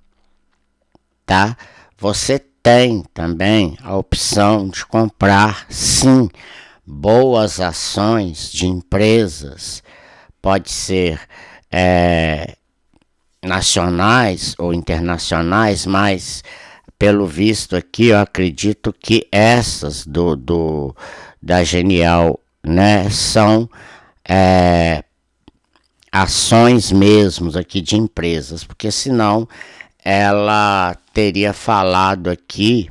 Você tem também a opção de comprar, sim, boas ações de empresas, pode ser nacionais ou internacionais, mas pelo visto aqui eu acredito que essas da Genial, né, são ações mesmos aqui de empresas, porque senão ela teria falado aqui,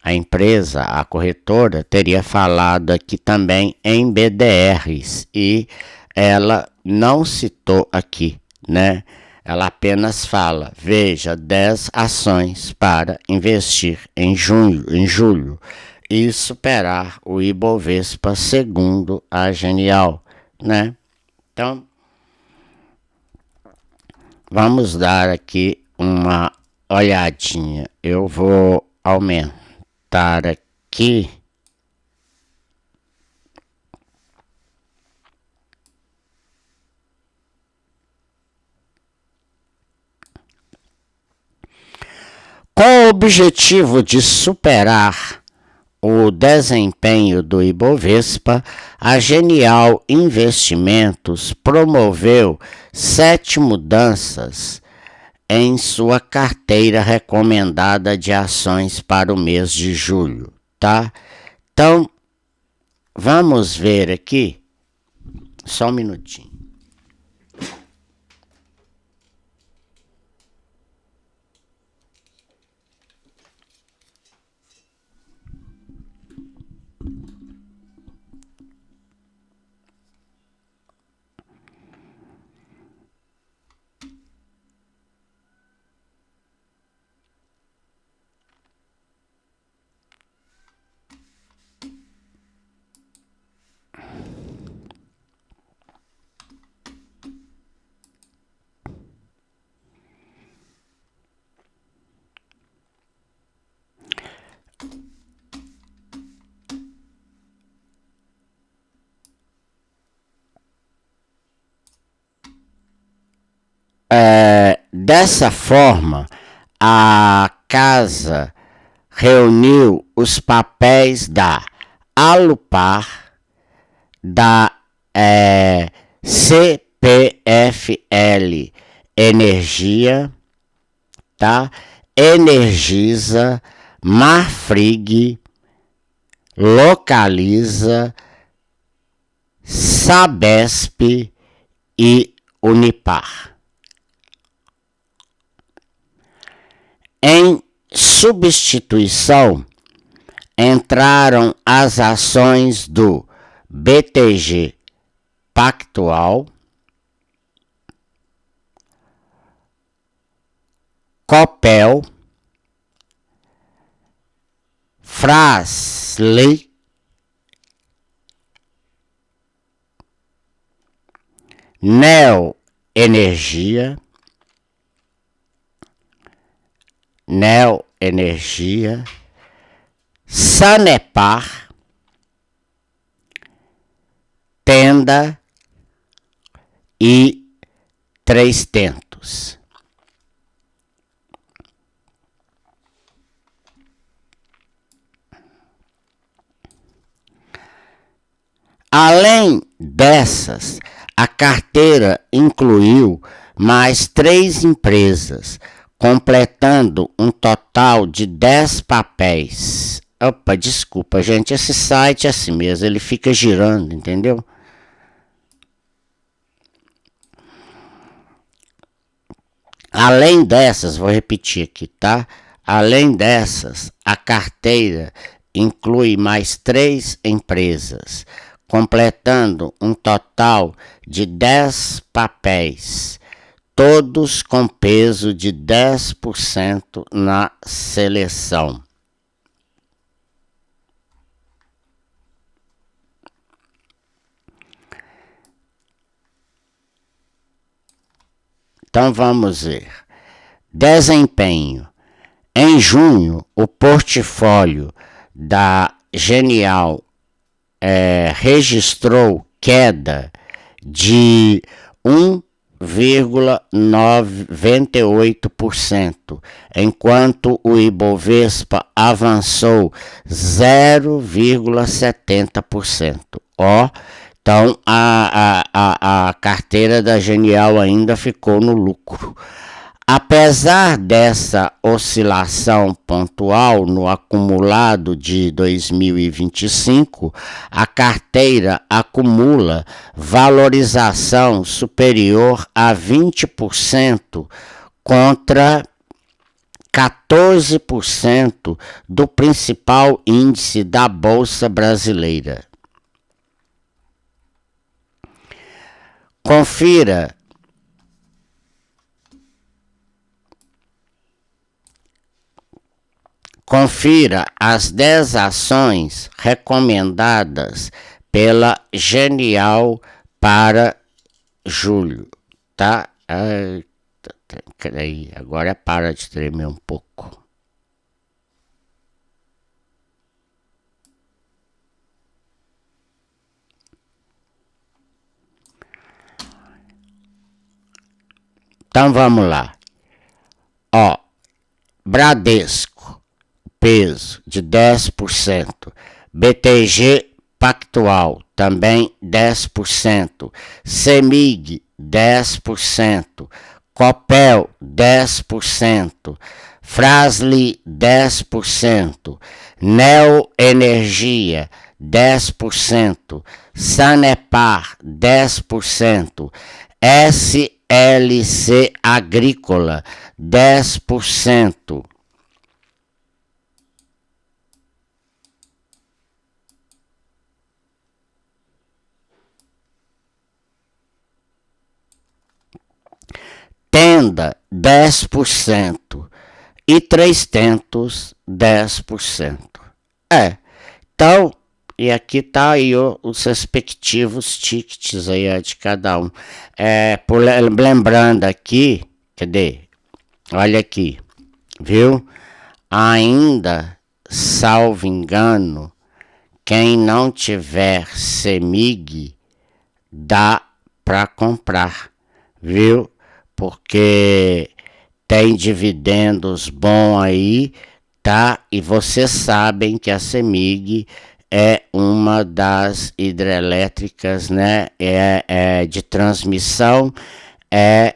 a empresa, a corretora, teria falado aqui também em BDRs e ela não citou aqui, né? Ela apenas fala, veja 10 ações para investir em julho e superar o Ibovespa segundo a Genial, né? Então, vamos dar aqui uma olhadinha. Eu vou aumentar aqui. Com o objetivo de superar o desempenho do Ibovespa, a Genial Investimentos promoveu 7 mudanças em sua carteira recomendada de ações para o mês de julho, tá? Então, vamos ver aqui, só um minutinho. Dessa forma, a casa reuniu os papéis da Alupar, da CPFL Energia, Energisa, Marfrig, Localiza, Sabesp e Unipar. Em substituição, entraram as ações do BTG Pactual, Copel, Fras-le, Neo Energia, Sanepar, Tenda e Três Tentos. Além dessas, a carteira incluiu mais 3 empresas, completando um total de 10 papéis. Opa, desculpa, gente, esse site é assim mesmo, ele fica girando, entendeu? Além dessas, vou repetir aqui, tá? Além dessas, a carteira inclui mais 3 empresas, completando um total de 10 papéis, todos com peso de 10% na seleção. Então vamos ver. Desempenho. Em junho, o portfólio da Genial registrou queda de 1,98%, enquanto o Ibovespa avançou 0,70%. Então a carteira da Genial ainda ficou no lucro. Apesar dessa oscilação pontual no acumulado de 2025, a carteira acumula valorização superior a 20% contra 14% do principal índice da Bolsa Brasileira. Confira as 10 ações recomendadas pela Genial para julho, tá? Agora para de tremer um pouco. Então vamos lá. Bradesco, peso de 10%. BTG Pactual, também 10%. CEMIG, 10%. Copel, 10%. Fras-le, 10%. Neo Energia, 10%. Sanepar, 10%. SLC Agrícola, 10%. Tenda, 10%. E 300, 10%. Então, e aqui tá aí os respectivos tickets aí de cada um. Lembrando aqui, cadê? Olha aqui, viu? Ainda, salvo engano, quem não tiver CEMIG, dá para comprar, viu? Porque tem dividendos bons aí, tá? E vocês sabem que a CEMIG é uma das hidrelétricas, né? De transmissão, é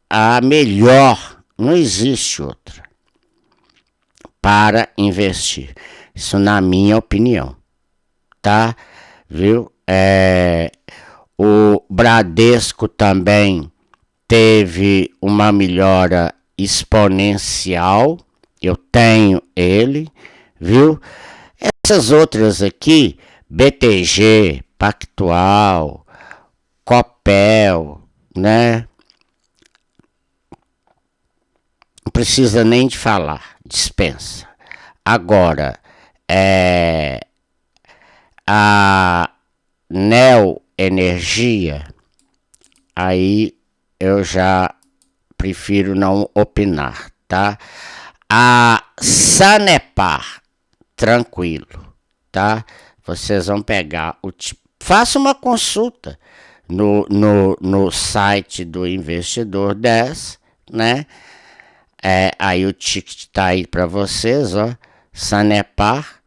a melhor, não existe outra para investir. Isso na minha opinião, tá? Viu? O Bradesco também teve uma melhora exponencial. Eu tenho ele, viu? Essas outras aqui, BTG, Pactual, Copel, né? Não precisa nem de falar, dispensa. Agora, a Neo Energia, aí eu já prefiro não opinar, tá? A Sanepar, tranquilo, tá? Vocês vão pegar faça uma consulta no site do Investidor 10, né? Aí o ticket tá aí para vocês, ó. Sanepar.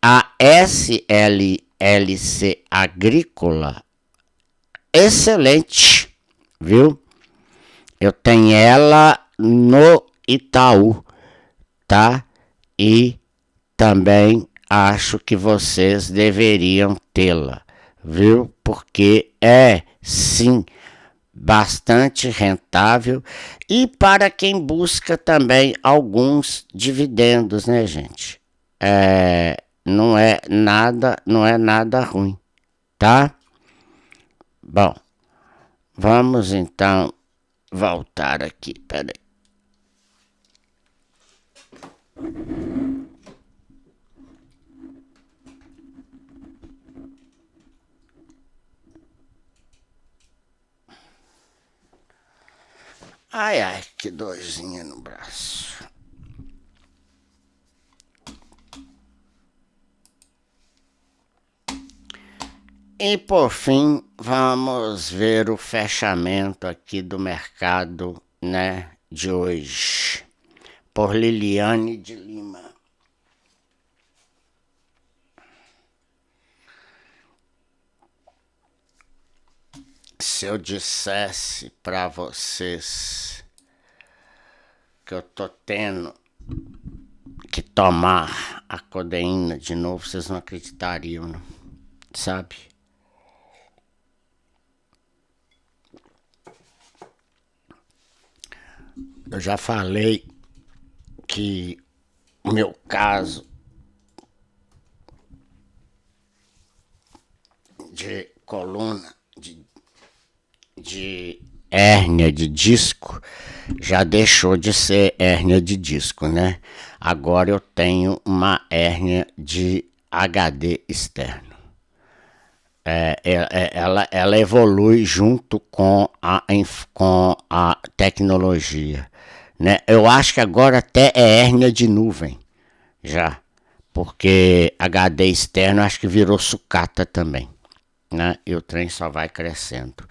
A SLC Agrícola, excelente, viu? Eu tenho ela no Itaú, tá? E também acho que vocês deveriam tê-la, viu? Porque sim, bastante rentável e para quem busca também alguns dividendos, né, gente? Não é nada ruim, tá? Bom, vamos então voltar aqui, peraí. Ai, ai, que dorzinha no braço. E por fim, vamos ver o fechamento aqui do mercado, né, de hoje, por Liliane de Lima. Se eu dissesse para vocês que eu tô tendo que tomar a codeína de novo, vocês não acreditariam, não? Sabe? Eu já falei que o meu caso de coluna, de hérnia de disco, já deixou de ser hérnia de disco, né? Agora eu tenho uma hérnia de HD externo. Ela evolui junto com a tecnologia, né? Eu acho que agora até é hérnia de nuvem, já, porque HD externo acho que virou sucata também, né? E o trem só vai crescendo.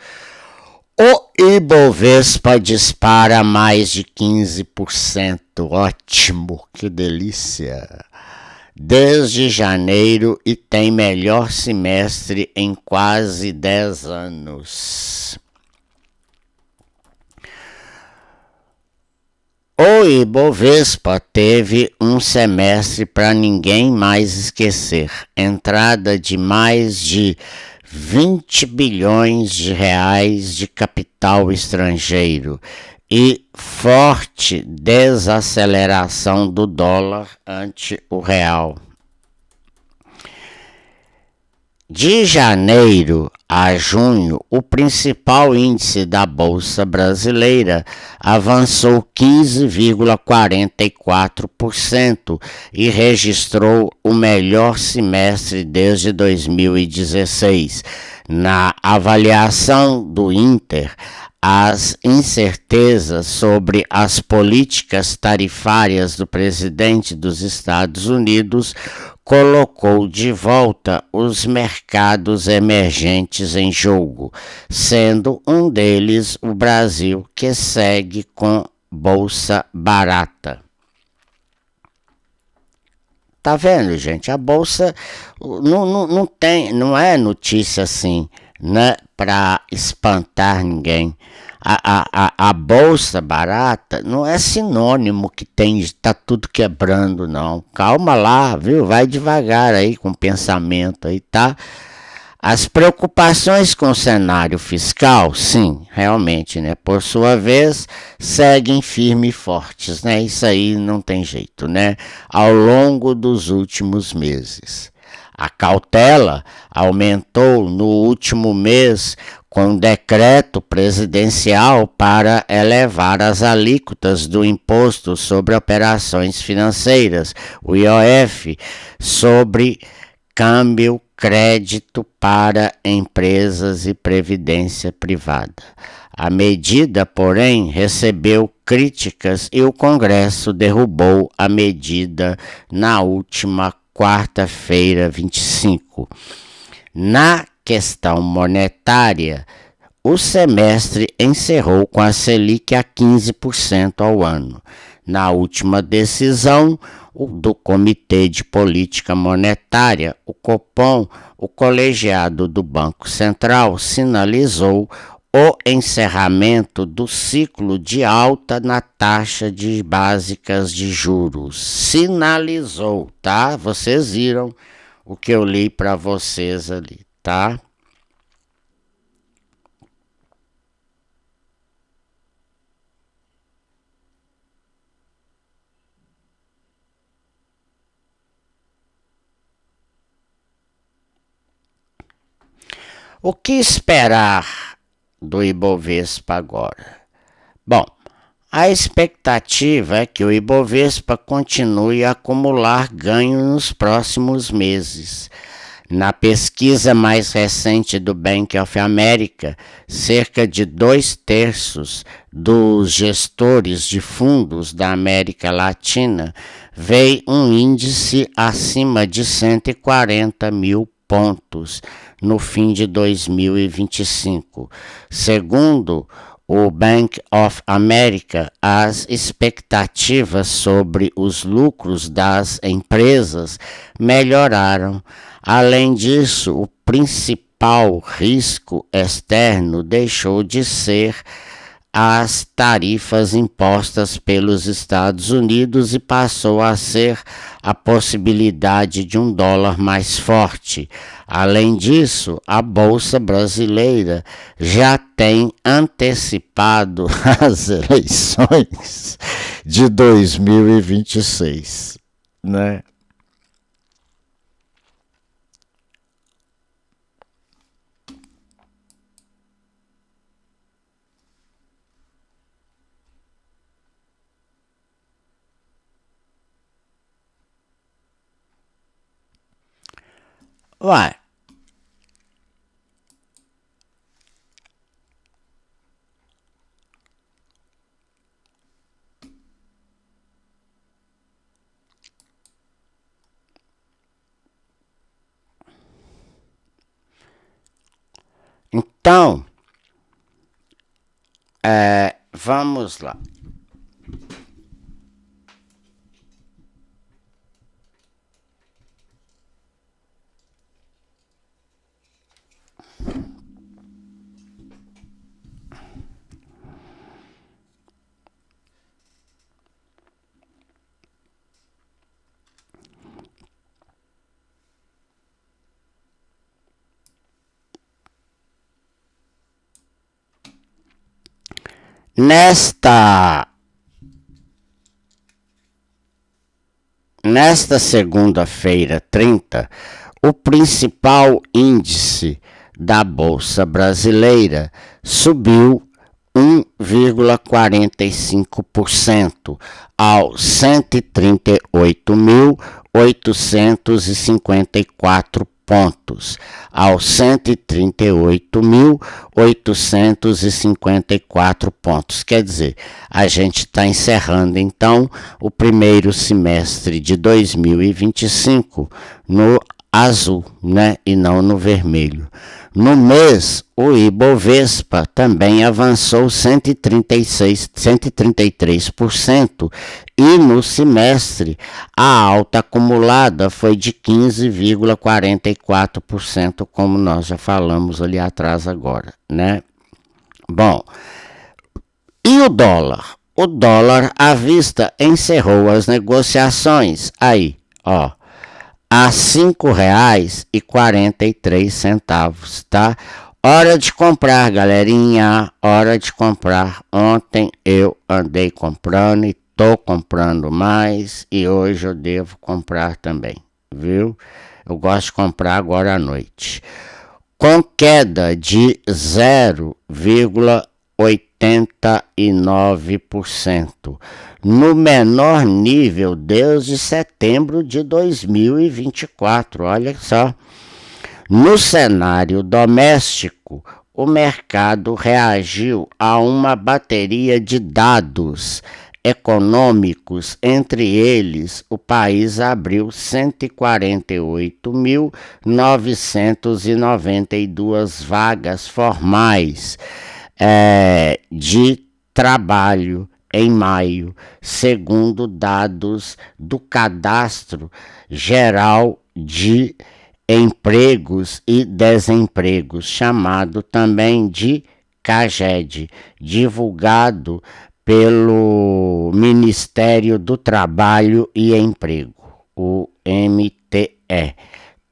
O Ibovespa dispara mais de 15%. Ótimo, que delícia! Desde janeiro e tem melhor semestre em quase 10 anos. O Ibovespa teve um semestre para ninguém mais esquecer. Entrada de mais de 20 bilhões de reais de capital estrangeiro e forte desaceleração do dólar ante o real. De janeiro a junho, o principal índice da Bolsa Brasileira avançou 15,44% e registrou o melhor semestre desde 2016. Na avaliação do Inter, as incertezas sobre as políticas tarifárias do presidente dos Estados Unidos colocou de volta os mercados emergentes em jogo, sendo um deles o Brasil, que segue com bolsa barata. Tá vendo, gente? A bolsa não é notícia assim, né, para espantar ninguém. A bolsa barata não é sinônimo que tá tudo quebrando, não. Calma lá, viu? Vai devagar aí com o pensamento aí, tá? As preocupações com o cenário fiscal, sim, realmente, né? Por sua vez, seguem firmes e fortes, né? Isso aí não tem jeito, né? Ao longo dos últimos meses. A cautela aumentou no último mês com decreto presidencial para elevar as alíquotas do Imposto sobre Operações Financeiras, o IOF, sobre câmbio, crédito para empresas e previdência privada. A medida, porém, recebeu críticas e o Congresso derrubou a medida na última quarta-feira, 25. Na questão monetária, o semestre encerrou com a Selic a 15% ao ano. Na última decisão do Comitê de Política Monetária, o Copom, o colegiado do Banco Central sinalizou o encerramento do ciclo de alta na taxa de básicas de juros. Sinalizou, tá? Vocês viram o que eu li para vocês ali, tá? O que esperar do Ibovespa agora? Bom, a expectativa é que o Ibovespa continue a acumular ganho nos próximos meses. Na pesquisa mais recente do Bank of America, cerca de 2/3 dos gestores de fundos da América Latina veem um índice acima de 140 mil pontos no fim de 2025. Segundo o Bank of America, as expectativas sobre os lucros das empresas melhoraram. Além disso, o principal risco externo deixou de ser as tarifas impostas pelos Estados Unidos e passou a ser a possibilidade de um dólar mais forte. Além disso, a Bolsa Brasileira já tem antecipado as eleições de 2026, né? Uai, então, vamos lá. Nesta Nesta segunda-feira, 30, o principal índice da Bolsa Brasileira subiu 1,45% aos 138.854 pontos, aos 138.854 pontos. Quer dizer, a gente está encerrando então o primeiro semestre de 2025 no azul, né, e não no vermelho. No mês, o Ibovespa também avançou 133%, e no semestre a alta acumulada foi de 15,44%, como nós já falamos ali atrás agora, né? Bom, e o dólar? O dólar à vista encerrou as negociações aí, ó, a R$ 5,43, tá? Hora de comprar, galerinha, hora de comprar. Ontem eu andei comprando e tô comprando mais, e hoje eu devo comprar também, viu? Eu gosto de comprar agora à noite. Com queda de 0,89%, no menor nível desde setembro de 2024. Olha só. No cenário doméstico, o mercado reagiu a uma bateria de dados econômicos. Entre eles, o país abriu 148.992 vagas formais de trabalho em maio, segundo dados do Cadastro Geral de Empregos e Desempregos, chamado também de CAGED, divulgado pelo Ministério do Trabalho e Emprego, o MTE,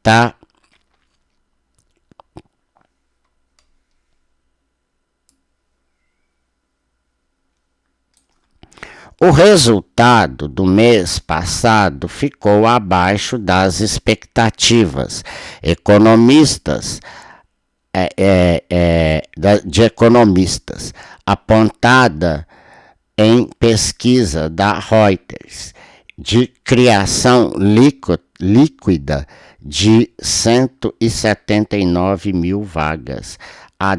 tá? O resultado do mês passado ficou abaixo das expectativas economistas, de economistas, apontada em pesquisa da Reuters de criação líquida de 179 mil vagas. A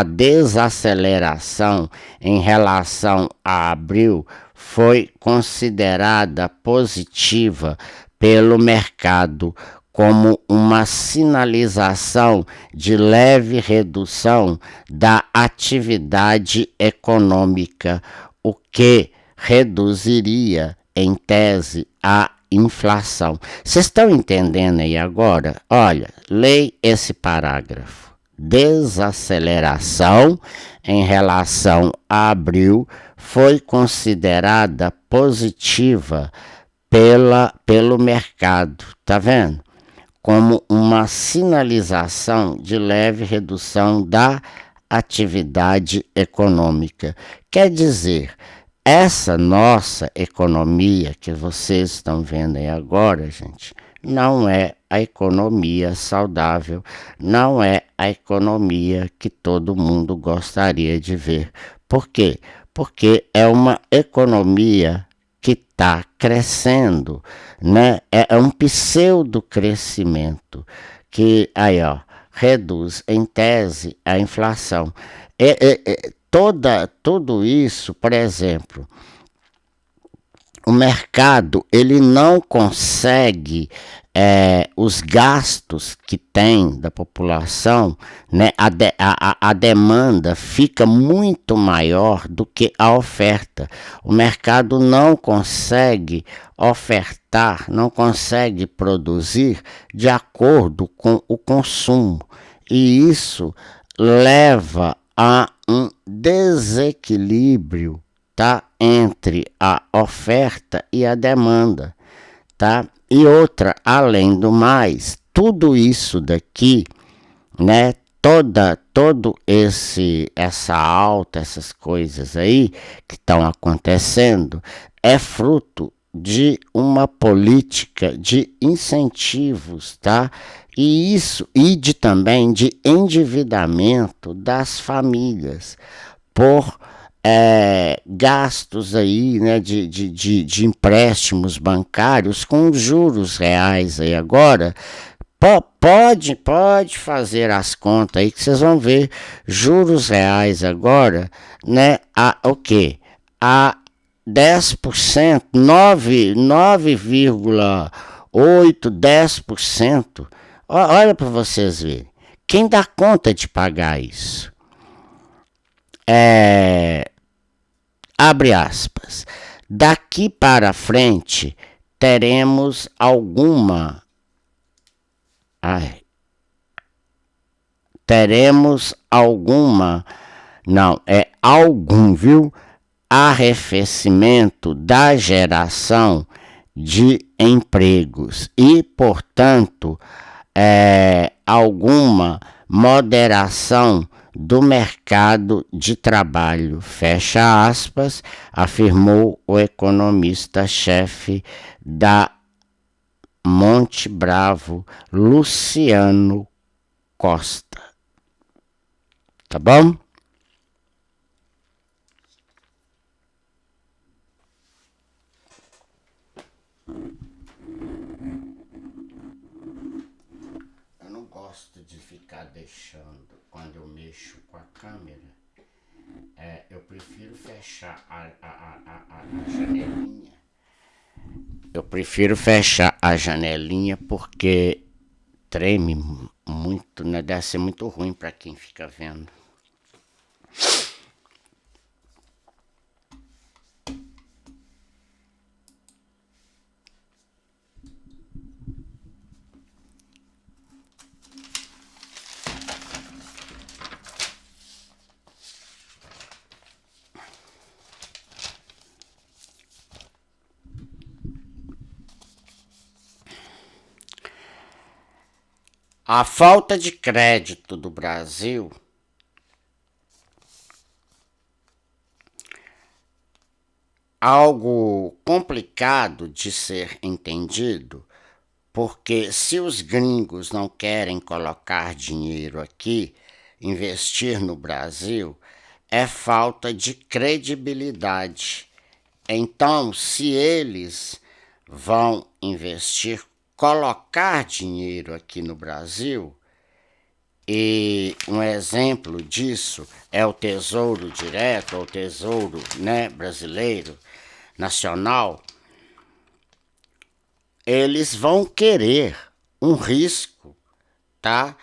desaceleração em relação a abril foi considerada positiva pelo mercado como uma sinalização de leve redução da atividade econômica, o que reduziria, em tese, a inflação. Vocês estão entendendo aí agora? Olha, leia esse parágrafo. Desaceleração em relação a abril foi considerada positiva pelo mercado, tá vendo? Como uma sinalização de leve redução da atividade econômica. Quer dizer, essa nossa economia que vocês estão vendo aí agora, gente, não é a economia saudável, não é a economia que todo mundo gostaria de ver. Por quê? Porque é uma economia que está crescendo, né? É um pseudo crescimento que aí, ó, reduz em tese a inflação. Tudo isso, por exemplo, o mercado ele não consegue os gastos que tem da população, né, a demanda fica muito maior do que a oferta. O mercado não consegue ofertar, não consegue produzir de acordo com o consumo. E isso leva a um desequilíbrio, tá, entre a oferta e a demanda, tá? E outra, além do mais, tudo isso daqui, né, essa alta, essas coisas aí que estão acontecendo, é fruto de uma política de incentivos, tá? E isso, também de endividamento das famílias por gastos aí, né, de empréstimos bancários com juros reais aí agora. Pode fazer as contas aí que vocês vão ver juros reais agora, né, o quê? A 10%, 9,8, 10%. Olha para vocês verem. Quem dá conta de pagar isso? Abre aspas. Daqui para frente teremos alguma. Teremos alguma. Não, é algum, viu? Arrefecimento da geração de empregos e, portanto, alguma moderação do mercado de trabalho, fecha aspas, afirmou o economista-chefe da Monte Bravo, Luciano Costa. Tá bom? Eu não gosto de ficar deixando, quando eu mexo com a câmera, eu prefiro fechar a janelinha. Eu prefiro fechar a janelinha porque treme muito, né? Deve ser muito ruim para quem fica vendo. A falta de crédito do Brasil algo complicado de ser entendido, porque se os gringos não querem colocar dinheiro aqui, investir no Brasil, é falta de credibilidade. Então, se eles vão investir, colocar dinheiro aqui no Brasil, e um exemplo disso é o Tesouro Direto, ou Tesouro, né, brasileiro, nacional, eles vão querer um risco, tá?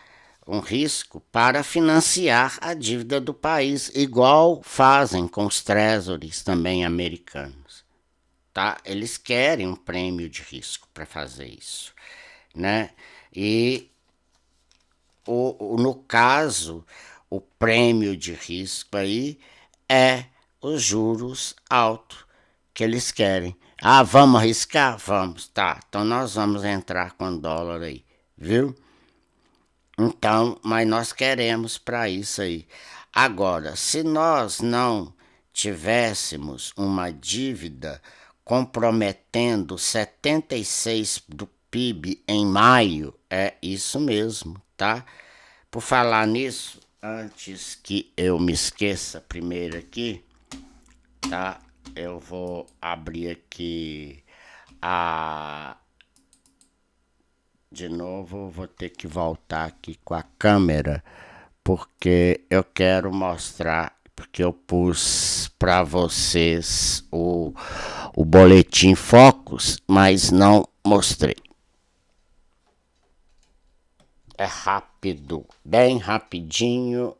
Um risco para financiar a dívida do país, igual fazem com os treasuries também americanos, tá? Eles querem um prêmio de risco para fazer isso, né? E no caso, o prêmio de risco aí é os juros altos que eles querem. Ah, vamos arriscar? Vamos, tá. Então nós vamos entrar com dólar aí, viu? Então, mas nós queremos para isso aí. Agora, se nós não tivéssemos uma dívida comprometendo 76 do PIB em maio, é isso mesmo, tá? Por falar nisso, antes que eu me esqueça primeiro aqui, tá? Eu vou abrir aqui a... De novo, vou ter que voltar aqui com a câmera, porque eu quero mostrar, porque eu pus para vocês o boletim Focus, mas não mostrei. É rápido, bem rapidinho.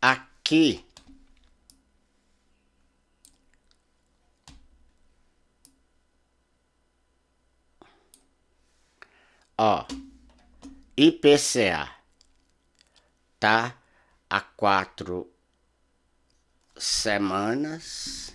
Aqui, ó, IPCA, tá? Há 4 semanas.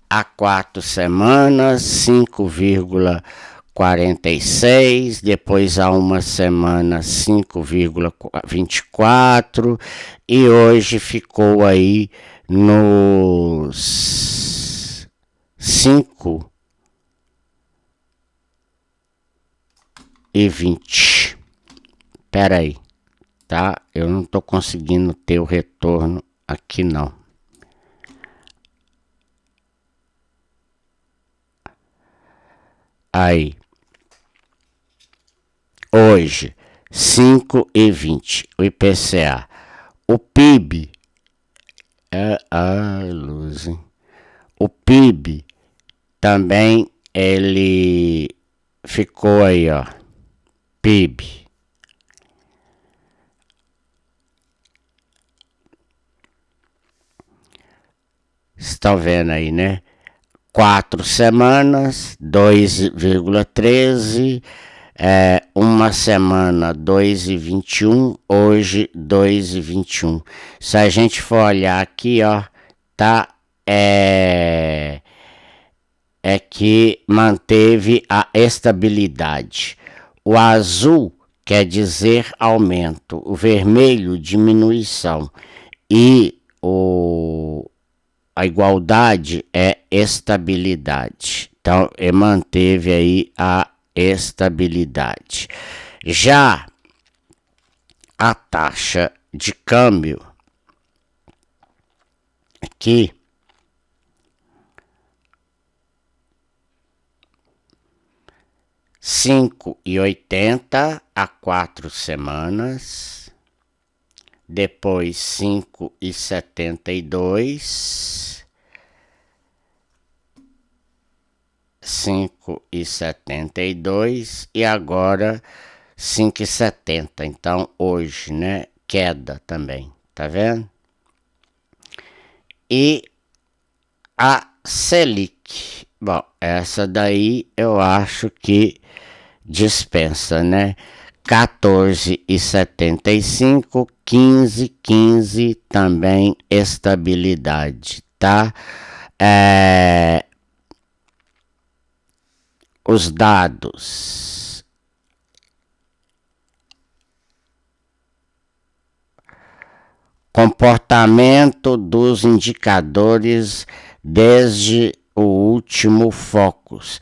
Há 4 semanas, 5,46, depois há uma semana 5,24 e hoje ficou aí nos 5,20. Pera aí, tá? Eu não tô conseguindo ter o retorno aqui não. Aí, hoje, 5,20, o IPCA. O PIB, luz, hein? O PIB também, ele ficou aí, ó, PIB. Estão vendo aí, né? 4 semanas, 2,13, uma semana 2,21, hoje 2,21. Se a gente for olhar aqui, ó, tá, é que manteve a estabilidade. O azul quer dizer aumento, o vermelho diminuição e a igualdade é estabilidade. Então, manteve aí a estabilidade. Já a taxa de câmbio aqui R$ 5,80 há 4 semanas, depois 5,72, 5,72 e agora 5,70. Então hoje, né, queda também, tá vendo? E a Selic, bom, essa daí eu acho que dispensa, né? 14,75, 15,15 também estabilidade, tá? Os dados. Comportamento dos indicadores desde o último Focus.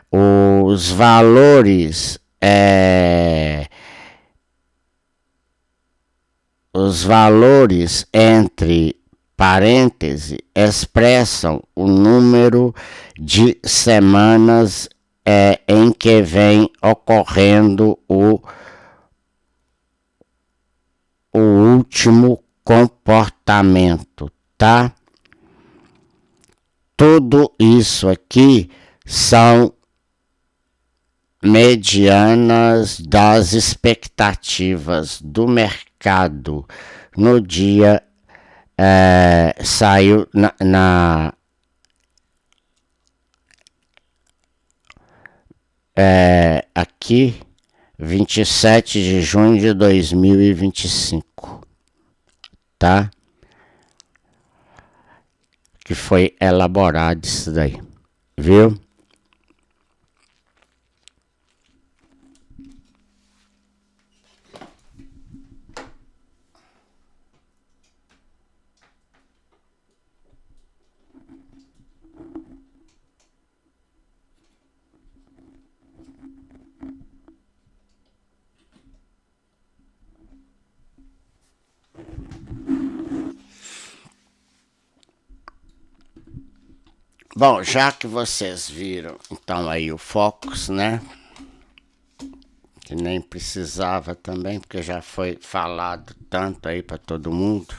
Os valores entre parênteses expressam o número de semanas em que vem ocorrendo o último comportamento, tá? Tudo isso aqui são medianas das expectativas do mercado no dia saiu aqui 27 de junho de 2025, tá? Que foi elaborado isso daí, viu? Bom, já que vocês viram então aí o Focus, né? Que nem precisava também, porque já foi falado tanto aí para todo mundo.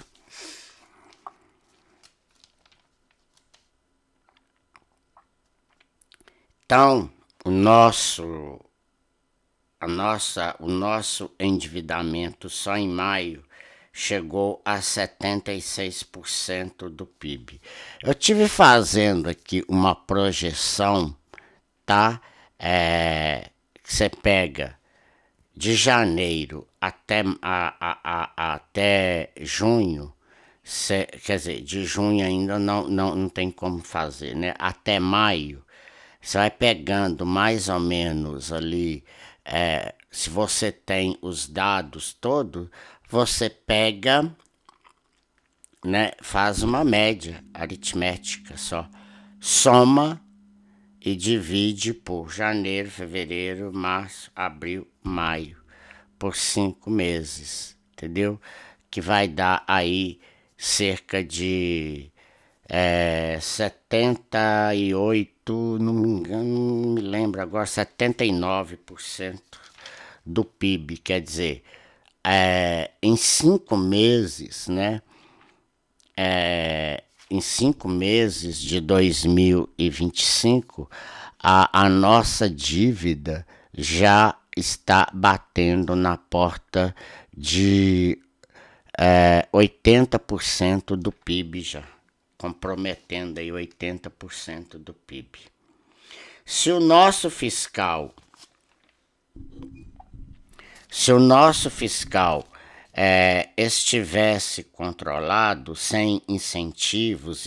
Então, o nosso endividamento só em maio chegou a 76% do PIB. Eu tive fazendo aqui uma projeção, tá? Que você pega de janeiro até junho, quer dizer, de junho ainda não tem como fazer, né? Até maio, você vai pegando mais ou menos ali, se você tem os dados todos, você pega, né? Faz uma média aritmética só, soma e divide por janeiro, fevereiro, março, abril, maio, por 5 meses, entendeu? Que vai dar aí cerca de 78, não me engano, não me lembro agora, 79% do PIB, quer dizer, em 5 meses, né? Em 5 meses de 2025, a nossa dívida já está batendo na porta de 80% do PIB já, comprometendo aí 80% do PIB. Se o nosso fiscal estivesse controlado, sem incentivos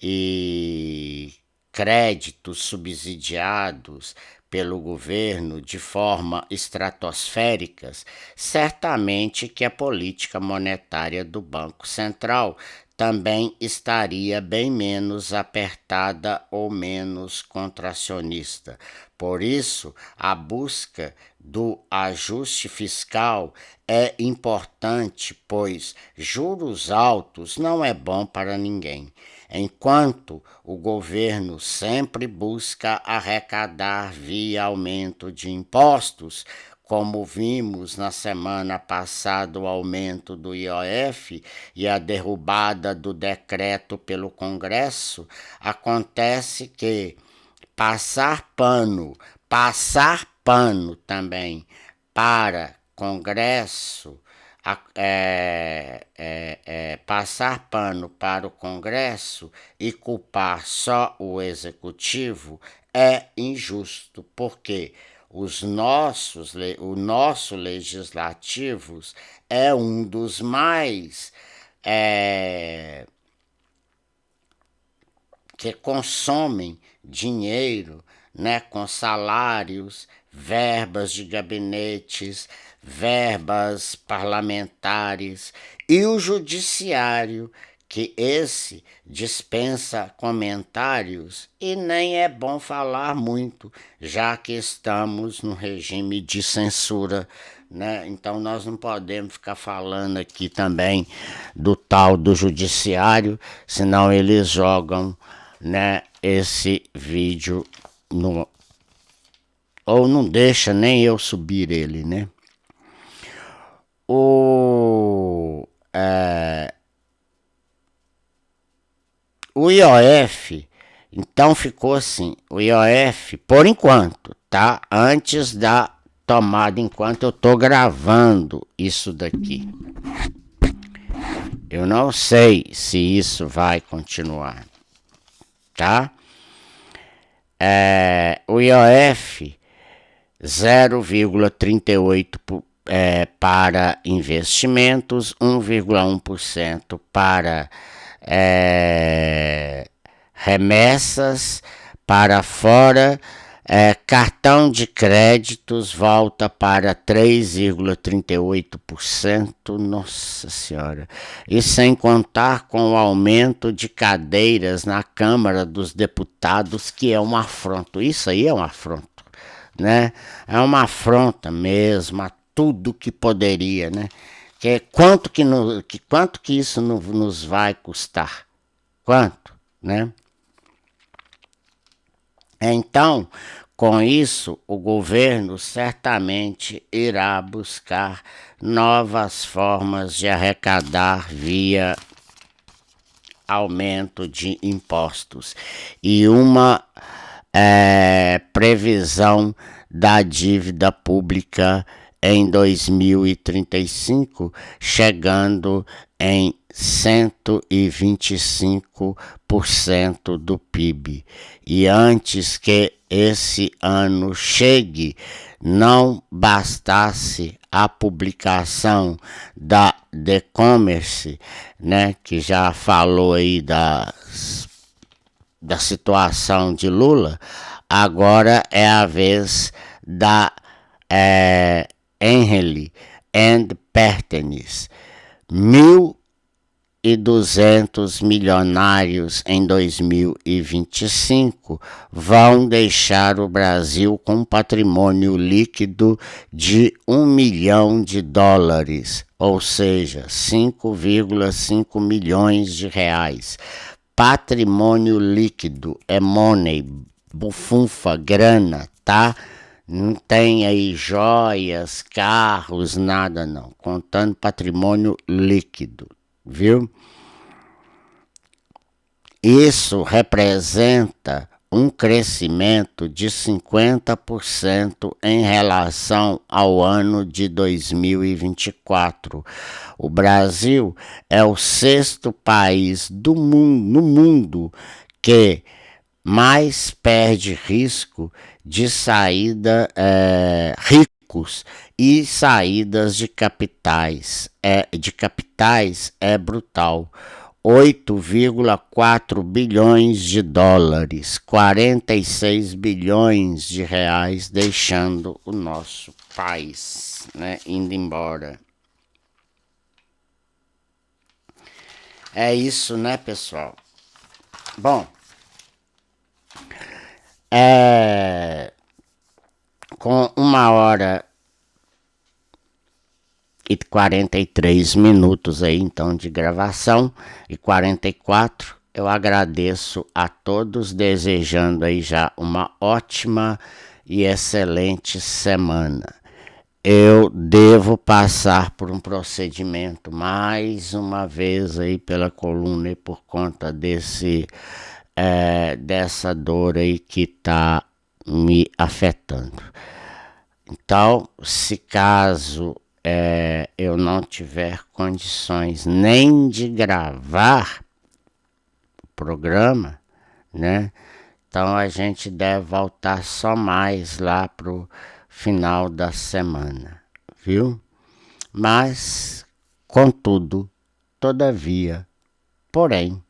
e créditos subsidiados pelo governo de forma estratosférica, certamente que a política monetária do Banco Central também estaria bem menos apertada ou menos contracionista. Por isso, a busca do ajuste fiscal é importante, pois juros altos não é bom para ninguém. Enquanto o governo sempre busca arrecadar via aumento de impostos, como vimos na semana passada o aumento do IOF e a derrubada do decreto pelo Congresso, acontece que passar pano também para Congresso, passar pano para o Congresso e culpar só o Executivo é injusto, porque o nosso legislativo é um dos mais que consomem dinheiro, né, com salários, verbas de gabinetes, verbas parlamentares, e o judiciário, que esse dispensa comentários e nem é bom falar muito, já que estamos no regime de censura, né? Então nós não podemos ficar falando aqui também do tal do judiciário, senão eles jogam, né, esse vídeo no, ou não deixa nem eu subir ele, né? O IOF, então ficou assim, o IOF, por enquanto, tá? Antes da tomada, enquanto eu tô gravando isso daqui. Eu não sei se isso vai continuar, tá? O IOF 0,38 para investimentos, 1,1% para remessas para fora, cartão de créditos volta para 3,38%, nossa senhora, e sem contar com o aumento de cadeiras na Câmara dos Deputados, que é um afronto, isso aí é um afronto, né? É uma afronta mesmo a tudo que poderia, né? Quanto que isso nos vai custar? Quanto, né? Então, com isso, o governo certamente irá buscar novas formas de arrecadar via aumento de impostos e uma previsão da dívida pública em 2035, chegando em 125% do PIB. E antes que esse ano chegue, não bastasse a publicação da The Commerce, né, que já falou aí da situação de Lula, agora é a vez da Henley and Partners, 1.200 milionários em 2025 vão deixar o Brasil com um patrimônio líquido de $1 milhão, ou seja, 5,5 milhões de reais. Patrimônio líquido é money, bufunfa, grana, tá? Não tem aí joias, carros, nada não. Contando patrimônio líquido, viu? Isso representa um crescimento de 50% em relação ao ano de 2024. O Brasil é o sexto país no mundo que mais perde risco de saída, ricos e saídas de capitais. De capitais é brutal. 8,4 bilhões de dólares, 46 bilhões de reais, deixando o nosso país, né, indo embora. É isso, né, pessoal? Bom, com 1h43 aí, então, de gravação, e 44, eu agradeço a todos, desejando aí já uma ótima e excelente semana. Eu devo passar por um procedimento mais uma vez aí pela coluna e por conta dessa dor aí que tá me afetando. Então, se caso eu não tiver condições nem de gravar o programa, né? Então a gente deve voltar só mais lá pro final da semana, viu? Mas, contudo, todavia, porém,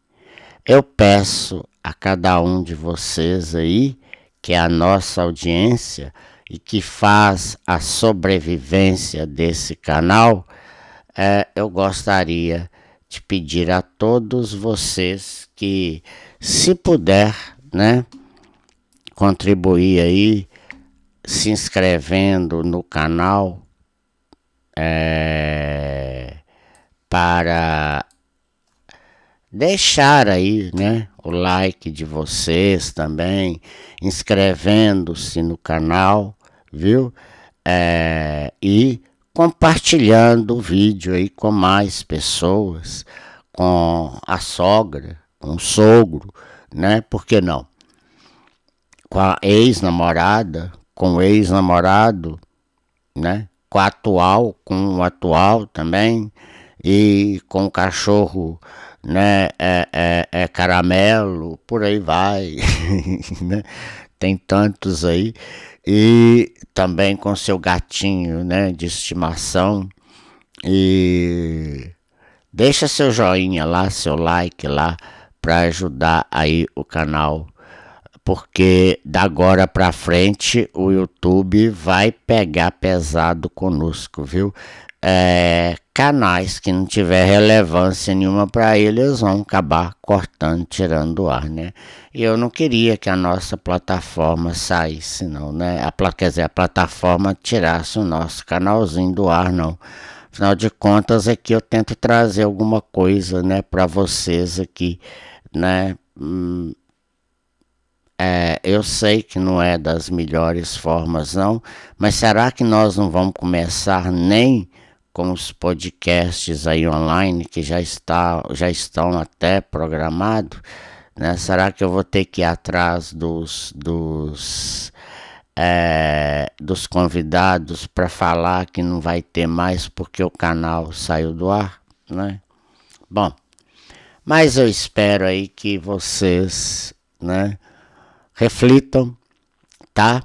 eu peço a cada um de vocês aí, que é a nossa audiência e que faz a sobrevivência desse canal, eu gostaria de pedir a todos vocês que, se puder, né, contribuir aí, se inscrevendo no canal, para deixar aí, né, o like de vocês também, inscrevendo-se no canal, viu? E compartilhando o vídeo aí com mais pessoas, com a sogra, com o sogro, né? Por que não? Com a ex-namorada, com o ex-namorado, né? Com o atual também, e com o cachorro, né? Caramelo, por aí vai, né? Tem tantos aí. E também com seu gatinho, né? De estimação. E deixa seu joinha lá, seu like lá, para ajudar aí o canal, porque da agora para frente o YouTube vai pegar pesado conosco, viu? Canais que não tiver relevância nenhuma para eles vão acabar cortando, tirando do ar, né? E eu não queria que a nossa plataforma saísse, não, né? Quer dizer, a plataforma tirasse o nosso canalzinho do ar, não. Afinal de contas, aqui eu tento trazer alguma coisa, né, para vocês aqui, né? Eu sei que não é das melhores formas, não, mas será que nós não vamos começar nem com os podcasts aí online, que já estão até programados, né? Será que eu vou ter que ir atrás dos convidados para falar que não vai ter mais porque o canal saiu do ar, né? Bom, mas eu espero aí que vocês, né, reflitam, tá?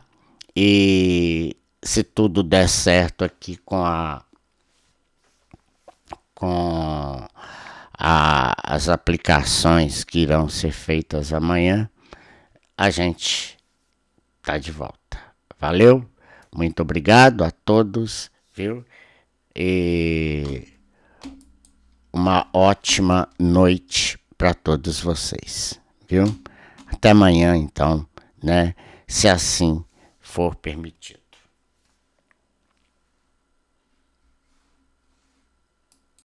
E se tudo der certo aqui com as aplicações que irão ser feitas amanhã, a gente tá de volta. Valeu? Muito obrigado a todos, viu? E uma ótima noite para todos vocês, viu? Até amanhã, então, né? Se assim for permitido.